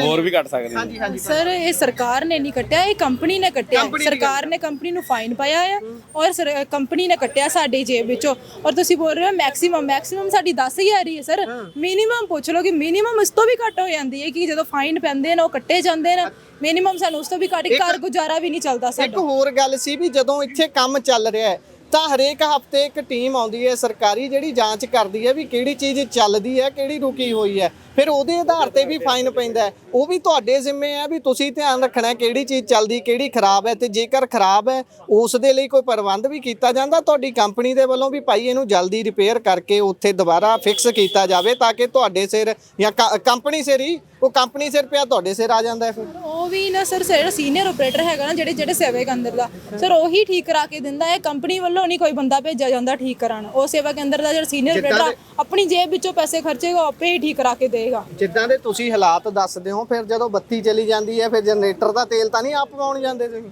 Speaker 2: ਹੋਰ ਵੀ ਕੱਟ ਸਕਦੇ
Speaker 3: ਹਾਂਜੀ ਹਾਂਜੀ
Speaker 1: ਸਰ ਇਹ ਸਰਕਾਰ ਨੇ ਨਹੀਂ ਕੱਟਿਆ, ਇਹ ਕੰਪਨੀ ਨੇ ਕੱਟਿਆ। ਸਰਕਾਰ ਨੇ ਕੰਪਨੀ ਨੂੰ ਫਾਈਨ ਪਾਇਆ ਆ ਔਰ ਕੰਪਨੀ ਨੇ ਕੱਟਿਆ ਸਾਡੀ ਜੇਬ ਵਿੱਚੋਂ। ਔਰ ਤੁਸੀਂ ਬੋਲ ਰਹੇ ਹੋ ਮੈਕਸਿਮਮ ਸਾਡੀ 10,000 ਹੀ ਹੈ ਸਰ। ਮਿਨੀਮਮ ਪੁੱਛ ਲਓ ਕਿ ਮਿਨੀਮਮ ਇਸ ਤੋਂ ਵੀ ਘੱਟ ਹੋ ਜਾਂਦੀ ਹੈ ਕਿ ਜਦੋਂ ਫਾਈਨ ਪੈਂਦੇ ਨੇ ਉਹ ਕੱਟੇ ਜਾਂਦੇ ਨੇ। ਮਿਨੀਮਮ ਸਾਨੂੰ ਉਸ ਤੋਂ ਵੀ ਘੱਟ ਘਰ ਗੁਜ਼ਾਰਾ ਵੀ ਨਹੀਂ ਚੱਲਦਾ ਸਾਡਾ।
Speaker 3: ਇੱਕ ਹੋਰ ਗੱਲ ਸੀ ਵੀ ਜਦੋਂ ਇੱਥੇ ਕੰਮ ਚੱਲ ਰਿਹਾ ਹੈ ਤਾਂ ਹਰੇਕ ਹਫਤੇ ਇੱਕ ਟੀਮ ਆਉਂਦੀ ਹੈ ਸਰਕਾਰੀ ਜਿਹੜੀ ਜਾਂਚ ਕਰਦੀ ਹੈ ਵੀ ਕਿਹੜੀ ਚੀਜ਼ ਚੱਲਦੀ ਹੈ, ਕਿਹੜੀ ਰੁਕੀ ਹੋਈ ਹੈ, ਫਿਰ ਉਹਦੇ ਆਧਾਰ ਤੇ ਵੀ ਫਾਈਨ ਪੈਂਦਾ ਹੈ। ਉਹ ਵੀ ਤੁਹਾਡੇ ਜ਼ਿੰਮੇ ਹੈ ਵੀ ਤੁਸੀਂ ਧਿਆਨ ਰੱਖਣਾ ਕਿਹੜੀ ਚੀਜ਼ ਚੱਲਦੀ, ਕਿਹੜੀ ਖਰਾਬ ਹੈ, ਤੇ ਜੇਕਰ ਖਰਾਬ ਹੈ ਉਸ ਦੇ ਲਈ ਕੋਈ ਪ੍ਰਬੰਧ ਵੀ ਕੀਤਾ ਜਾਂਦਾ ਤੁਹਾਡੀ ਕੰਪਨੀ ਦੇ ਵੱਲੋਂ ਵੀ ਭਾਈ ਇਹਨੂੰ ਜਲਦੀ ਰਿਪੇਅਰ ਕਰਕੇ ਉੱਥੇ ਦੁਬਾਰਾ ਫਿਕਸ ਕੀਤਾ ਜਾਵੇ ਤਾਂ ਕਿ ਤੁਹਾਡੇ ਸਿਰ ਜਾਂ ਕੰਪਨੀ ਸਿਰ ਹੀ ਉਹ ਕੰਪਨੀ ਸਿਰ ਪਿਆ ਤੁਹਾਡੇ ਸਿਰ ਆ ਜਾਂਦਾ ਫਿਰ।
Speaker 1: ਉਹ ਵੀ ਨਾ ਸਰ ਜਿਹੜਾ ਸੀਨੀਅਰ ਆਪਰੇਟਰ ਹੈਗਾ ਨਾ ਜਿਹੜੇ ਸੇਵਾ ਕੇਂਦਰ ਦਾ ਸਰ ਉਹੀ ਠੀਕ ਕਰਾ ਕੇ ਦਿੰਦਾ ਹੈ। ਕੰਪਨੀ ਵੱਲੋਂ ਨਹੀਂ ਕੋਈ ਬੰਦਾ ਭੇਜਿਆ ਜਾਂਦਾ ਠੀਕ ਕਰਾਉਣ। ਉਹ ਸੇਵਾ ਕੇਂਦਰ ਦਾ ਜਿਹੜਾ ਸੀਨੀਅਰ ਆਪਰੇਟਰ ਆਪਣੀ ਜੇਬ ਵਿੱਚੋਂ ਪੈਸੇ ਖਰਚੇਗਾ, ਆਪੇ ਹੀ ਠੀਕ ਕਰਾ ਕੇ ਦੇਗਾ।
Speaker 3: ਜਿੱਦਾਂ ਦੇ ਤੁਸੀਂ ਹਾਲਾਤ ਦੱਸਦੇ ਹੋ, ਫਿਰ ਜਦੋਂ ਬੱਤੀ ਚਲੀ ਜਾਂਦੀ ਹੈ ਫਿਰ ਜਨਰੇਟਰ ਦਾ ਤੇਲ ਤਾਂ ਨਹੀਂ ਆਪ ਪਾਉਣ ਜਾਂਦੇ ਤੁਸੀਂ?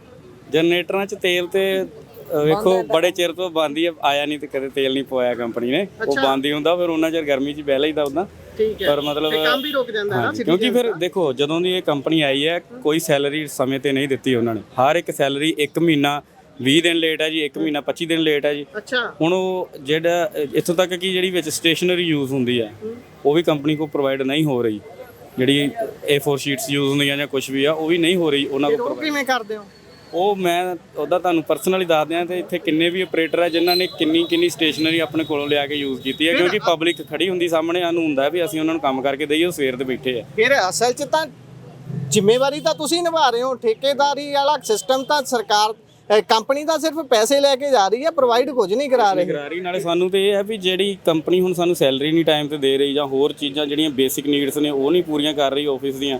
Speaker 2: ਜਨਰੇਟਰਾਂ 'ਚ ਤੇਲ ਤੇ ਵੇਖੋ ਬੜੇ ਚਿਰ ਤੋਂ ਬੰਦ ਹੀ ਆਇਆ ਨਹੀਂ ਤੇ ਕਦੇ ਤੇਲ ਨਹੀਂ ਪਵਾਇਆ ਕੰਪਨੀ ਨੇ। ਉਹ ਬੰਦ ਹੀ ਹੁੰਦਾ, ਫਿਰ ਉਹਨਾਂ ਚਿਰ ਗਰਮੀ 'ਚ ਬਹਿ ਲਈਦਾ ਉਦਾਂ।
Speaker 3: ਠੀਕ ਹੈ,
Speaker 2: ਪਰ ਮਤਲਬ
Speaker 3: ਕੰਮ ਵੀ ਰੁਕ ਜਾਂਦਾ ਨਾ
Speaker 2: ਕਿਉਂਕਿ ਫਿਰ ਦੇਖੋ ਜਦੋਂ ਦੀ ਇਹ ਕੰਪਨੀ ਆਈ ਹੈ ਕੋਈ ਸੈਲਰੀ ਸਮੇਂ ਤੇ ਨਹੀਂ ਦਿੱਤੀ ਉਹਨਾਂ ਨੇ। ਹਰ ਇੱਕ ਸੈਲਰੀ 1 ਮਹੀਨਾ 20 ਦਿਨ ਲੇਟ ਹੈ ਜੀ, 1 ਮਹੀਨਾ 25 ਦਿਨ ਲੇਟ ਹੈ ਜੀ।
Speaker 3: ਅੱਛਾ,
Speaker 2: ਹੁਣ ਉਹ ਜਿਹੜਾ ਇੱਥੋਂ ਤੱਕ ਕਿ ਜਿਹੜੀ ਵਿੱਚ ਸਟੇਸ਼ਨਰੀ ਯੂਜ਼ ਹੁੰਦੀ ਹੈ ਉਹ ਵੀ ਕੰਪਨੀ ਕੋਲ ਪ੍ਰੋਵਾਈਡ ਨਹੀਂ ਹੋ ਰਹੀ। ਜਿਹੜੀ A4 ਸ਼ੀਟਸ ਯੂਜ਼ ਹੁੰਦੀਆਂ ਜਾਂ ਕੁਝ ਵੀ ਆ ਉਹ ਵੀ ਨਹੀਂ ਹੋ ਰਹੀ ਉਹਨਾਂ ਕੋਲ।
Speaker 3: ਕਿਵੇਂ ਕਰਦੇ ਹੋ
Speaker 2: ਉਹ ਮੈਂ ਉਹਦਾ ਤੁਹਾਨੂੰ ਪਰਸਨਲੀ ਦੱਸ ਦਿਆਂ ਤੇ ਇੱਥੇ ਕਿੰਨੇ ਵੀ ਆਪਰੇਟਰ ਆ ਜਿਨ੍ਹਾਂ ਨੇ ਕਿੰਨੀ ਸਟੇਸ਼ਨਰੀ ਆਪਣੇ ਕੋਲੋਂ ਲਿਆ ਕੇ ਯੂਜ਼ ਕੀਤੀ ਹੈ, ਕਿਉਂਕਿ ਪਬਲਿਕ ਖੜੀ ਹੁੰਦੀ ਸਾਹਮਣੇ, ਸਾਨੂੰ ਹੁੰਦਾ ਵੀ ਅਸੀਂ ਉਹਨਾਂ ਨੂੰ ਕੰਮ ਕਰਕੇ ਦਈਏ, ਉਹ ਸਵੇਰ ਦੇ ਬੈਠੇ ਆ।
Speaker 3: ਫਿਰ ਅਸਲ 'ਚ ਤਾਂ ਜ਼ਿੰਮੇਵਾਰੀ ਤਾਂ ਤੁਸੀਂ ਨਿਭਾ ਰਹੇ ਹੋ। ਠੇਕੇਦਾਰੀ ਵਾਲਾ ਸਿਸਟਮ ਤਾਂ ਸਰਕਾਰ ਕੰਪਨੀ ਤਾਂ ਸਿਰਫ ਪੈਸੇ ਲੈ ਕੇ ਜਾ ਰਹੀ ਹੈ, ਪ੍ਰੋਵਾਈਡ ਕੁਝ ਨਹੀਂ ਕਰਾ ਰਹੀ।
Speaker 2: ਨਾਲੇ ਸਾਨੂੰ ਤੇ ਇਹ ਹੈ ਵੀ ਜਿਹੜੀ ਕੰਪਨੀ ਹੁਣ ਸਾਨੂੰ ਸੈਲਰੀ ਨਹੀਂ ਟਾਈਮ ਤੇ ਦੇ ਰਹੀ ਜਾਂ ਹੋਰ ਚੀਜ਼ਾਂ ਜਿਹੜੀਆਂ ਬੇਸਿਕ ਨੀਡਸ ਨੇ ਉਹ ਨਹੀਂ ਪੂਰੀਆਂ ਕਰ ਰਹੀ ਆਫਿਸ ਦੀਆਂ,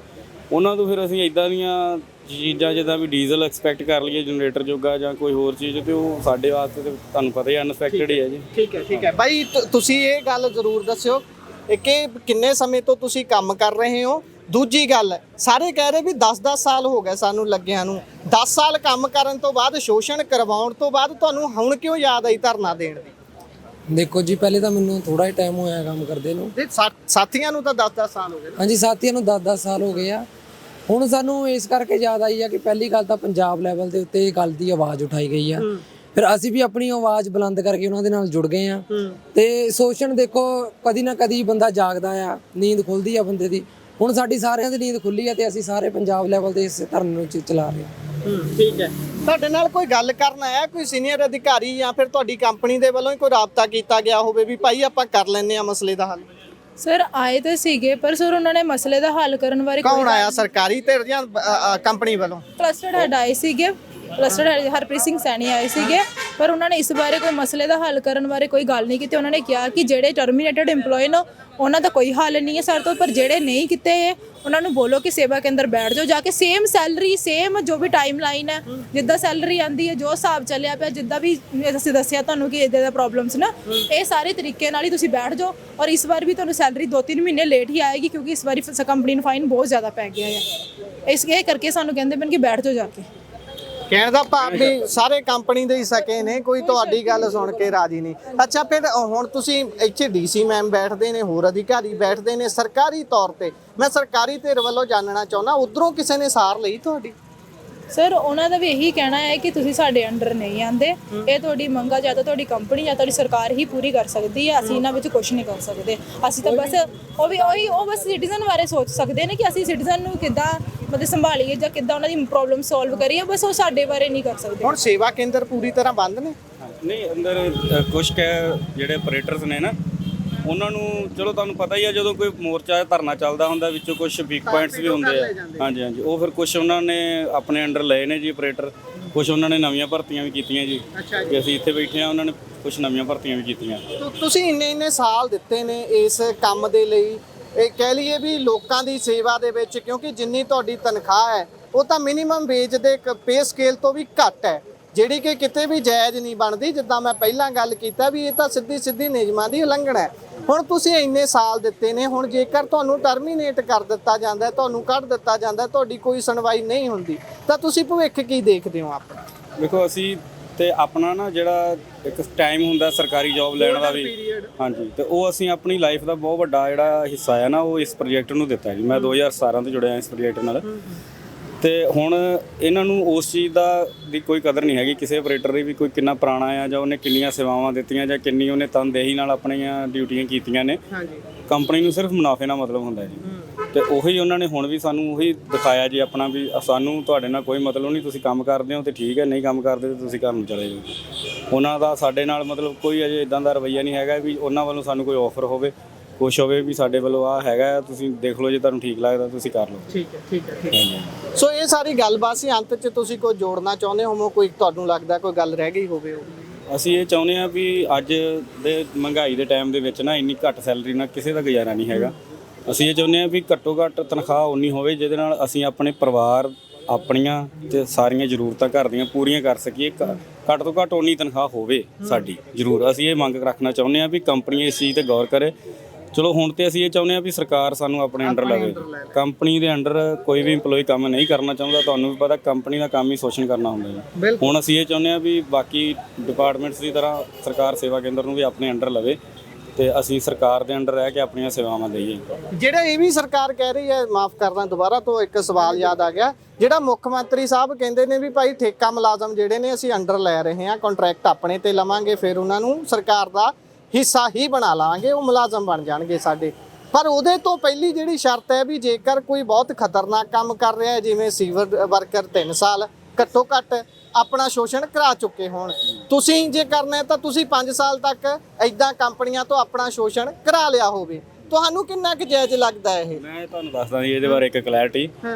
Speaker 2: ਉਹਨਾਂ ਤੋਂ ਫਿਰ ਅਸੀਂ ਇਦਾਂ ਦੀਆਂ ਚੀਜ਼ਾਂ ਜਿੱਦਾਂ ਵੀ ਡੀਜ਼ਲ ਐਕਸਪੈਕਟ ਕਰ ਲਈਏ ਜਨਰੇਟਰ ਜੋਗਾ ਜਾਂ ਕੋਈ ਹੋਰ ਚੀਜ਼, ਤੇ ਉਹ ਸਾਡੇ ਵਾਸਤੇ ਤੇ ਤੁਹਾਨੂੰ ਪਤਾ ਹੀ ਅਨਐਕਸਪੈਕਟਡ ਹੀ ਹੈ ਜੀ।
Speaker 3: ਠੀਕ ਹੈ ਬਾਈ, ਤੁਸੀਂ ਇਹ ਗੱਲ ਜ਼ਰੂਰ ਦੱਸਿਓ ਕਿ ਕਿੰਨੇ ਸਮੇਂ ਤੋਂ ਤੁਸੀਂ ਕੰਮ ਕਰ ਰਹੇ ਹੋ। ਦੂਜੀ ਗੱਲ, ਸਾਰੇ ਕਹਿ ਰਹੇ ਵੀ 10-10 ਸਾਲ ਹੋ ਗਏ ਸਾਨੂੰ ਲੱਗਿਆਂ ਨੂੰ। 10 ਸਾਲ ਕੰਮ ਕਰਨ ਤੋਂ ਬਾਅਦ, ਸ਼ੋਸ਼ਣ ਕਰਵਾਉਣ ਤੋਂ ਬਾਅਦ ਤੁਹਾਨੂੰ ਹੁਣ ਕਿਉਂ ਯਾਦ ਆਈ ਧਰਨਾ ਦੇਣ ਦੀ?
Speaker 5: ਦੇਖੋ ਜੀ, ਪਹਿਲੇ ਤਾਂ ਮੈਨੂੰ ਥੋੜਾ ਹੀ ਟਾਈਮ ਹੋਇਆ ਕੰਮ ਕਰਦੇ ਨੂੰ।
Speaker 3: ਸਾਥੀਆਂ ਨੂੰ ਤਾਂ 10-10 ਸਾਲ ਹੋ ਗਏ।
Speaker 5: ਹਾਂਜੀ, ਸਾਥੀਆਂ ਨੂੰ 10-10 ਸਾਲ ਹੋ ਗਏ ਆ। ਹੁਣ ਸਾਨੂੰ ਇਸ ਕਰਕੇ ਯਾਦ ਆਈ ਆ ਕਿ ਪਹਿਲੀ ਗੱਲ ਤਾਂ ਪੰਜਾਬ ਲੈਵਲ ਦੇ ਉੱਤੇ ਇਹ ਗੱਲ ਦੀ ਆਵਾਜ਼ ਉਠਾਈ ਗਈ ਆ। ਫਿਰ ਅਸੀਂ ਵੀ ਆਪਣੀ ਆਵਾਜ਼ ਬੁਲੰਦ ਕਰਕੇ ਉਹਨਾਂ ਦੇ ਨਾਲ ਜੁੜ ਗਏ ਆ। ਤੇ ਸ਼ੋਸ਼ਣ ਦੇਖੋ ਕਦੀ ਨਾ ਕਦੀ ਬੰਦਾ ਜਾਗਦਾ ਆ, ਨੀਂਦ ਖੁੱਲਦੀ ਆ ਬੰਦੇ ਦੀ। ਹੁਣ ਸਾਡੀ ਸਾਰਿਆਂ ਦੀ ਨੀਂਦ ਖੁੱਲੀ ਆ ਤੇ ਅਸੀਂ ਸਾਰੇ ਪੰਜਾਬ ਲੈਵਲ ਤੇ ਇਸ ਧਰਨੇ ਨੂੰ ਚਲਾ ਰਹੇ ਹਾਂ।
Speaker 3: ਠੀਕ ਹੈ, ਤੁਹਾਡੇ ਨਾਲ ਕੋਈ ਗੱਲ ਕਰਨ ਆਇਆ ਕੋਈ ਸੀਨੀਅਰ ਅਧਿਕਾਰੀ ਜਾਂ ਫਿਰ ਤੁਹਾਡੀ ਕੰਪਨੀ ਦੇ ਵੱਲੋਂ ਕੋਈ ਰਾਬਤਾ ਕੀਤਾ ਗਿਆ ਹੋਵੇ ਵੀ ਭਾਈ ਆਪਾਂ ਕਰ ਲੈਂਦੇ ਆ ਮਸਲੇ ਦਾ ਹੱਲ?
Speaker 1: ਸਰ ਆਏ ਤਾਂ ਸੀਗੇ ਪਰ ਸਰ ਉਹਨਾਂ ਨੇ ਮਸਲੇ ਦਾ ਹੱਲ ਕਰਨ ਬਾਰੇ
Speaker 3: ਕੌਣ ਆਇਆ, ਸਰਕਾਰੀ ਤੇ ਜਾਂ ਕੰਪਨੀ ਵੱਲੋਂ?
Speaker 1: ਟਰਸਟਡ ਹੈਡ ਆਏ ਸੀਗੇ, ਟਰਸਟਡ ਹੈਡ ਹਰਪ੍ਰੀਤ ਸਿੰਘ ਸੈਣੀ ਆਏ ਸੀਗੇ, ਪਰ ਉਹਨਾਂ ਨੇ ਇਸ ਬਾਰੇ ਕੋਈ ਮਸਲੇ ਦਾ ਹੱਲ ਕਰਨ ਬਾਰੇ ਕੋਈ ਗੱਲ ਨਹੀਂ ਕੀਤੀ। ਉਹਨਾਂ ਨੇ ਕਿਹਾ ਕਿ ਜਿਹੜੇ ਟਰਮੀਨੇਟਡ EMPLOYE ਨੇ ਉਹਨਾਂ ਦਾ ਕੋਈ ਹੱਲ ਨਹੀਂ ਹੈ ਸਰ ਤੋਂ, ਪਰ ਜਿਹੜੇ ਨਹੀਂ ਕੀਤੇ ਉਹਨਾਂ ਨੂੰ ਬੋਲੋ ਕਿ ਸੇਵਾ ਕੇਂਦਰ ਬੈਠ ਜਾਓ ਜਾ ਕੇ, ਸੇਮ ਸੈਲਰੀ, ਸੇਮ ਜੋ ਵੀ ਟਾਈਮ ਲਾਈਨ ਹੈ, ਜਿੱਦਾਂ ਸੈਲਰੀ ਆਂਦੀ ਹੈ, ਜੋ ਹਿਸਾਬ ਚੱਲਿਆ ਪਿਆ, ਜਿੱਦਾਂ ਵੀ ਅਸੀਂ ਦੱਸਿਆ ਤੁਹਾਨੂੰ ਕਿ ਇੱਦਾਂ ਦਾ ਪ੍ਰੋਬਲਮਸ ਨਾ, ਇਹ ਸਾਰੇ ਤਰੀਕੇ ਨਾਲ ਹੀ ਤੁਸੀਂ ਬੈਠ ਜਾਓ। ਔਰ ਇਸ ਵਾਰ ਵੀ ਤੁਹਾਨੂੰ ਸੈਲਰੀ 2-3 ਮਹੀਨੇ ਲੇਟ ਹੀ ਆਏਗੀ ਕਿਉਂਕਿ ਇਸ ਵਾਰੀ ਕੰਪਨੀ ਨੂੰ ਫਾਈਨ ਬਹੁਤ ਜ਼ਿਆਦਾ ਪੈ ਗਿਆ ਹੈ। ਇਸ ਕਰਕੇ ਸਾਨੂੰ ਕਹਿੰਦੇ ਪਏ ਕਿ ਬੈਠ ਜਾਓ ਜਾ ਕੇ।
Speaker 3: ਕਹਿਣ ਦਾ ਭਾਵ ਵੀ ਸਾਰੇ ਕੰਪਨੀ ਦੇ ਹੀ ਸਕੇ ਨੇ, ਕੋਈ ਤੁਹਾਡੀ ਗੱਲ ਸੁਣ ਕੇ ਰਾਜੀ ਨਹੀਂ। ਅੱਛਾ, ਫਿਰ ਹੁਣ ਤੁਸੀਂ ਇੱਥੇ ਡੀਸੀ ਮੈਮ ਬੈਠਦੇ ਨੇ, ਹੋਰ ਅਧਿਕਾਰੀ ਬੈਠਦੇ ਨੇ ਸਰਕਾਰੀ ਤੌਰ ਤੇ, ਮੈਂ ਸਰਕਾਰੀ ਧਿਰ ਵੱਲੋਂ ਜਾਣਨਾ ਚਾਹੁੰਦਾ ਉਧਰੋਂ ਕਿਸੇ ਨੇ ਸਾਰ ਲਈ ਤੁਹਾਡੀ?
Speaker 1: ਸਰ ਉਹਨਾਂ ਦਾ ਵੀ ਇਹੀ ਕਹਿਣਾ ਹੈ ਕਿ ਤੁਸੀਂ ਸਾਡੇ ਅੰਡਰ ਨਹੀਂ ਆਂਦੇ, ਇਹ ਤੁਹਾਡੀ ਮੰਗਾਂ ਜਾਂ ਤਾਂ ਤੁਹਾਡੀ ਕੰਪਨੀ ਜਾਂ ਤੁਹਾਡੀ ਸਰਕਾਰ ਹੀ ਪੂਰੀ ਕਰ ਸਕਦੀ ਹੈ, ਅਸੀਂ ਇਹਨਾਂ ਵਿੱਚ ਕੁਝ ਨਹੀਂ ਕਰ ਸਕਦੇ। ਅਸੀਂ ਤਾਂ ਬਸ ਉਹ ਬਸ ਸਿਟੀਜ਼ਨ ਬਾਰੇ ਸੋਚ ਸਕਦੇ ਨੇ ਕਿ ਅਸੀਂ ਸਿਟੀਜ਼ਨ ਨੂੰ ਕਿੱਦਾਂ ਮਤਲਬ ਸੰਭਾਲੀਏ ਜਾਂ ਕਿੱਦਾਂ ਉਹਨਾਂ ਦੀ ਪ੍ਰੋਬਲਮ ਸੋਲਵ ਕਰੀਏ, ਬਸ ਉਹ ਸਾਡੇ ਬਾਰੇ ਨਹੀਂ ਕਰ ਸਕਦੇ।
Speaker 3: ਹੁਣ ਸੇਵਾ ਕੇਂਦਰ ਪੂਰੀ ਤਰ੍ਹਾਂ ਬੰਦ ਨੇ?
Speaker 2: ਨਹੀਂ, ਅੰਦਰ ਕੁਝ ਜਿਹੜੇ ਆਪਰੇਟਰਸ ਨੇ ਨਾ, ਉਹਨਾਂ ਨੂੰ ਚਲੋ ਤੁਹਾਨੂੰ ਪਤਾ ਹੀ ਆ, ਜਦੋਂ ਕੋਈ ਮੋਰਚਾ ਧਰਨਾ ਚੱਲਦਾ ਹੁੰਦਾ ਵਿੱਚੋਂ ਕੁਝ ਵੀਕ ਪੁਆਇੰਟਸ ਵੀ ਹੁੰਦੇ ਆ। ਹਾਂਜੀ ਹਾਂਜੀ, ਉਹ ਫਿਰ ਕੁਝ ਉਹਨਾਂ ਨੇ ਆਪਣੇ ਅੰਡਰ ਲਏ ਨੇ ਜੀ ਆਪਰੇਟਰ, ਕੁਝ ਉਹਨਾਂ ਨੇ ਨਵੀਆਂ ਭਰਤੀਆਂ ਵੀ ਕੀਤੀਆਂ ਜੀ। ਕਿ ਅਸੀਂ ਇੱਥੇ ਬੈਠੇ ਆ, ਉਹਨਾਂ ਨੇ ਕੁਝ ਨਵੀਆਂ ਭਰਤੀਆਂ ਵੀ ਕੀਤੀਆਂ।
Speaker 3: ਤੁਸੀਂ ਇੰਨੇ ਸਾਲ ਦਿੱਤੇ ਨੇ ਇਸ ਕੰਮ ਦੇ ਲਈ, ਇਹ ਕਹਿ ਲਈਏ ਵੀ ਲੋਕਾਂ ਦੀ ਸੇਵਾ ਦੇ ਵਿੱਚ, ਕਿਉਂਕਿ ਜਿੰਨੀ ਤੁਹਾਡੀ ਤਨਖਾਹ ਹੈ ਉਹ ਤਾਂ ਮਿਨੀਮਮ ਵੇਜ ਦੇ ਪੇ ਸਕੇਲ ਤੋਂ ਵੀ ਘੱਟ ਹੈ, ਜਿਹੜੀ ਕਿ ਕਿਤੇ ਵੀ ਜਾਇਜ਼ ਨਹੀਂ ਬਣਦੀ। ਜਿੱਦਾਂ ਮੈਂ ਪਹਿਲਾਂ ਗੱਲ ਕੀਤਾ ਵੀ ਇਹ ਤਾਂ ਸਿੱਧੀ ਨਿਯਮਾਂ ਦੀ ਉਲੰਘਣਾ ਹੈ। ਹੁਣ ਤੁਸੀਂ ਇੰਨੇ ਸਾਲ ਦਿੱਤੇ ਨੇ, ਹੁਣ ਜੇਕਰ ਤੁਹਾਨੂੰ ਟਰਮੀਨੇਟ ਕਰ ਦਿੱਤਾ ਜਾਂਦਾ, ਤੁਹਾਨੂੰ ਕੱਢ ਦਿੱਤਾ ਜਾਂਦਾ, ਤੁਹਾਡੀ ਕੋਈ ਸੁਣਵਾਈ ਨਹੀਂ ਹੁੰਦੀ, ਤਾਂ ਤੁਸੀਂ ਭਵਿੱਖ ਕੀ ਦੇਖਦੇ ਹੋ ਆਪਣਾ?
Speaker 2: ਦੇਖੋ, ਅਸੀਂ ਤੇ ਆਪਣਾ ਨਾ ਜਿਹੜਾ ਇੱਕ ਟਾਈਮ ਹੁੰਦਾ ਸਰਕਾਰੀ ਜੌਬ ਲੈਣ ਦਾ ਵੀ, ਹਾਂਜੀ, ਤੇ ਉਹ ਅਸੀਂ ਆਪਣੀ ਲਾਈਫ ਦਾ ਬਹੁਤ ਵੱਡਾ ਜਿਹੜਾ ਹਿੱਸਾ ਹੈ ਨਾ, ਉਹ ਇਸ ਪ੍ਰੋਜੈਕਟ ਨੂੰ ਦਿੱਤਾ ਜੀ। ਮੈਂ 2017 ਤੋਂ ਜੁੜਿਆ ਇਸ ਪ੍ਰੋਜੈਕਟ ਨਾਲ, ਤੇ ਹੁਣ ਇਹਨਾਂ ਨੂੰ ਉਸ ਚੀਜ਼ ਦੀ ਕੋਈ ਕਦਰ ਨਹੀਂ ਹੈਗੀ ਕਿਸੇ ਆਪਰੇਟਰ ਦੀ ਵੀ, ਕੋਈ ਕਿੰਨਾ ਪੁਰਾਣਾ ਆ ਜਾਂ ਉਹਨੇ ਕਿੰਨੀਆਂ ਸੇਵਾਵਾਂ ਦਿੱਤੀਆਂ ਜਾਂ ਕਿੰਨੀ ਉਹਨੇ ਤਨਦੇਹੀ ਨਾਲ ਆਪਣੀਆਂ ਡਿਊਟੀਆਂ ਕੀਤੀਆਂ ਨੇ। ਕੰਪਨੀ ਨੂੰ ਸਿਰਫ ਮੁਨਾਫੇ ਨਾਲ ਮਤਲਬ ਹੁੰਦਾ ਜੀ, ਤੇ ਉਹੀ ਉਹਨਾਂ ਨੇ ਹੁਣ ਵੀ ਸਾਨੂੰ ਉਹੀ ਦਿਖਾਇਆ ਜੀ ਆਪਣਾ, ਵੀ ਸਾਨੂੰ ਤੁਹਾਡੇ ਨਾਲ ਕੋਈ ਮਤਲਬ ਨਹੀਂ, ਤੁਸੀਂ ਕੰਮ ਕਰਦੇ ਹੋ ਤੇ ਠੀਕ ਹੈ, ਨਹੀਂ ਕੰਮ ਕਰਦੇ ਤਾਂ ਤੁਸੀਂ ਘਰ ਨੂੰ ਚਲੇ ਜਾਓ। ਉਹਨਾਂ ਦਾ ਸਾਡੇ ਨਾਲ ਮਤਲਬ ਕੋਈ ਅਜੇ ਇਦਾਂ ਦਾ ਰਵੱਈਆ ਨਹੀਂ ਹੈਗਾ ਵੀ ਉਹਨਾਂ ਵੱਲੋਂ ਸਾਨੂੰ ਕੋਈ ਆਫਰ ਹੋਵੇ, ਕੁਛ ਹੋਵੇ ਵੀ ਸਾਡੇ ਵੱਲੋਂ ਆਹ ਹੈਗਾ, ਤੁਸੀਂ ਦੇਖ ਲਓ, ਜੇ ਤੁਹਾਨੂੰ ਠੀਕ ਲੱਗਦਾ ਤੁਸੀਂ ਕਰ ਲਓ।
Speaker 3: ਠੀਕ ਹੈ। ਸੋ ਇਹ ਸਾਰੀ ਗੱਲਬਾਤ ਸੀ, ਅੰਤ 'ਚ ਤੁਸੀਂ ਕੋਈ ਜੋੜਨਾ ਚਾਹੁੰਦੇ ਹੋ, ਕੋਈ ਤੁਹਾਨੂੰ ਲੱਗਦਾ ਕੋਈ ਗੱਲ ਰਹਿ ਗਈ ਹੋਵੇ?
Speaker 2: ਅਸੀਂ ਇਹ ਚਾਹੁੰਦੇ ਹਾਂ ਵੀ ਅੱਜ ਦੇ ਮਹਿੰਗਾਈ ਦੇ ਟਾਈਮ ਦੇ ਵਿੱਚ ਨਾ ਇੰਨੀ ਘੱਟ ਸੈਲਰੀ ਨਾਲ ਕਿਸੇ ਦਾ ਗੁਜ਼ਾਰਾ ਨਹੀਂ ਹੈਗਾ। ਅਸੀਂ ਇਹ ਚਾਹੁੰਦੇ ਹਾਂ ਵੀ ਘੱਟੋ ਘੱਟ ਤਨਖਾਹ ਉਨੀ ਹੋਵੇ ਜਿਹਦੇ ਨਾਲ ਅਸੀਂ ਆਪਣੇ ਪਰਿਵਾਰ, ਆਪਣੀਆਂ ਤੇ ਸਾਰੀਆਂ ਜ਼ਰੂਰਤਾਂ ਘਰ ਦੀਆਂ ਪੂਰੀਆਂ ਕਰ ਸਕੀਏ। ਘੱਟ ਤੋਂ ਘੱਟ ਉਨੀ ਤਨਖਾਹ ਹੋਵੇ ਸਾਡੀ ਜ਼ਰੂਰ। ਅਸੀਂ ਇਹ ਮੰਗ ਰੱਖਣਾ ਚਾਹੁੰਦੇ ਹਾਂ ਵੀ ਕੰਪਨੀ ਇਸ ਚੀਜ਼ ਤੇ ਗੌਰ ਕਰੇ। ਚਲੋ ਹੁਣ ਤੇ ਅਸੀਂ ਇਹ ਚਾਹੁੰਦੇ ਹਾਂ ਵੀ ਸਰਕਾਰ ਸਾਨੂੰ ਆਪਣੇ ਅੰਡਰ ਲਵੇ। ਕੰਪਨੀ ਦੇ ਅੰਡਰ ਕੋਈ ਵੀ EMPLOYE ਕੰਮ ਨਹੀਂ ਕਰਨਾ ਚਾਹੁੰਦਾ, ਤੁਹਾਨੂੰ ਵੀ ਪਤਾ ਕੰਪਨੀ ਦਾ ਕੰਮ ਹੀ ਸ਼ੋਸ਼ਣ ਕਰਨਾ ਹੁੰਦਾ ਜੀ। ਹੁਣ ਅਸੀਂ ਇਹ ਚਾਹੁੰਦੇ ਹਾਂ ਵੀ ਬਾਕੀ ਡਿਪਾਰਟਮੈਂਟਸ ਦੀ ਤਰ੍ਹਾਂ ਸਰਕਾਰ ਸੇਵਾ ਕੇਂਦਰ ਨੂੰ ਵੀ ਆਪਣੇ ਅੰਡਰ ਲਵੇ ਤੇ ਅਸੀਂ ਸਰਕਾਰ ਦੇ ਅੰਡਰ ਰਹਿ ਕੇ ਆਪਣੀਆਂ ਸੇਵਾਵਾਂ ਦਈਏ।
Speaker 3: ਜਿਹੜਾ ਇਹ ਵੀ ਸਰਕਾਰ ਕਹਿ ਰਹੀ ਹੈ, ਮਾਫ ਕਰਨਾ ਦੁਬਾਰਾ ਤੋਂ ਇੱਕ ਸਵਾਲ ਯਾਦ ਆ ਗਿਆ, ਜਿਹੜਾ ਮੁੱਖ ਮੰਤਰੀ ਸਾਹਿਬ ਕਹਿੰਦੇ ਨੇ ਵੀ ਭਾਈ ਠੇਕਾ ਮੁਲਾਜ਼ਮ ਜਿਹੜੇ ਨੇ ਅਸੀਂ ਅੰਡਰ ਲੈ ਰਹੇ ਹਾਂ, ਕੰਟਰੈਕਟ ਆਪਣੇ ਤੇ ਲਵਾਂਗੇ, ਫਿਰ ਉਹਨਾਂ ਨੂੰ ਸਰਕਾਰ ਦਾ ਹਿੱਸਾ ਹੀ ਬਣਾ ਲਾਂਗੇ, ਉਹ ਮੁਲਾਜ਼ਮ ਬਣ ਜਾਣਗੇ ਸਾਡੇ। ਪਰ ਉਹਦੇ ਤੋਂ ਪਹਿਲੀ ਜਿਹੜੀ ਸ਼ਰਤ ਹੈ ਵੀ ਜੇਕਰ ਕੋਈ ਬਹੁਤ ਖਤਰਨਾਕ ਕੰਮ ਕਰ ਰਿਹਾ ਹੈ, ਜਿਵੇਂ ਸੀਵਰ ਵਰਕਰ 3 ਸਾਲ ਘੱਟੋ ਘੱਟ ਆਪਣਾ ਸ਼ੋਸ਼ਣ ਕਰਾ ਚੁੱਕੇ ਹੋਣ, ਤੁਸੀਂ ਜੇ ਕਰਨਾ ਹੈ ਤਾਂ ਤੁਸੀਂ 5 ਸਾਲ ਤੱਕ ਐਦਾਂ ਕੰਪਨੀਆਂ ਤੋਂ ਆਪਣਾ ਸ਼ੋਸ਼ਣ ਕਰਾ ਲਿਆ ਹੋਵੇ, ਤੁਹਾਨੂੰ ਕਿੰਨਾ ਕੁ ਜਾਇਜ਼ ਲੱਗਦਾ ਹੈ ਇਹ?
Speaker 2: ਮੈਂ ਤੁਹਾਨੂੰ ਦੱਸਦਾ ਜੀ ਇਹਦੇ ਬਾਰੇ ਇੱਕ ਕਲੈਰਿਟੀ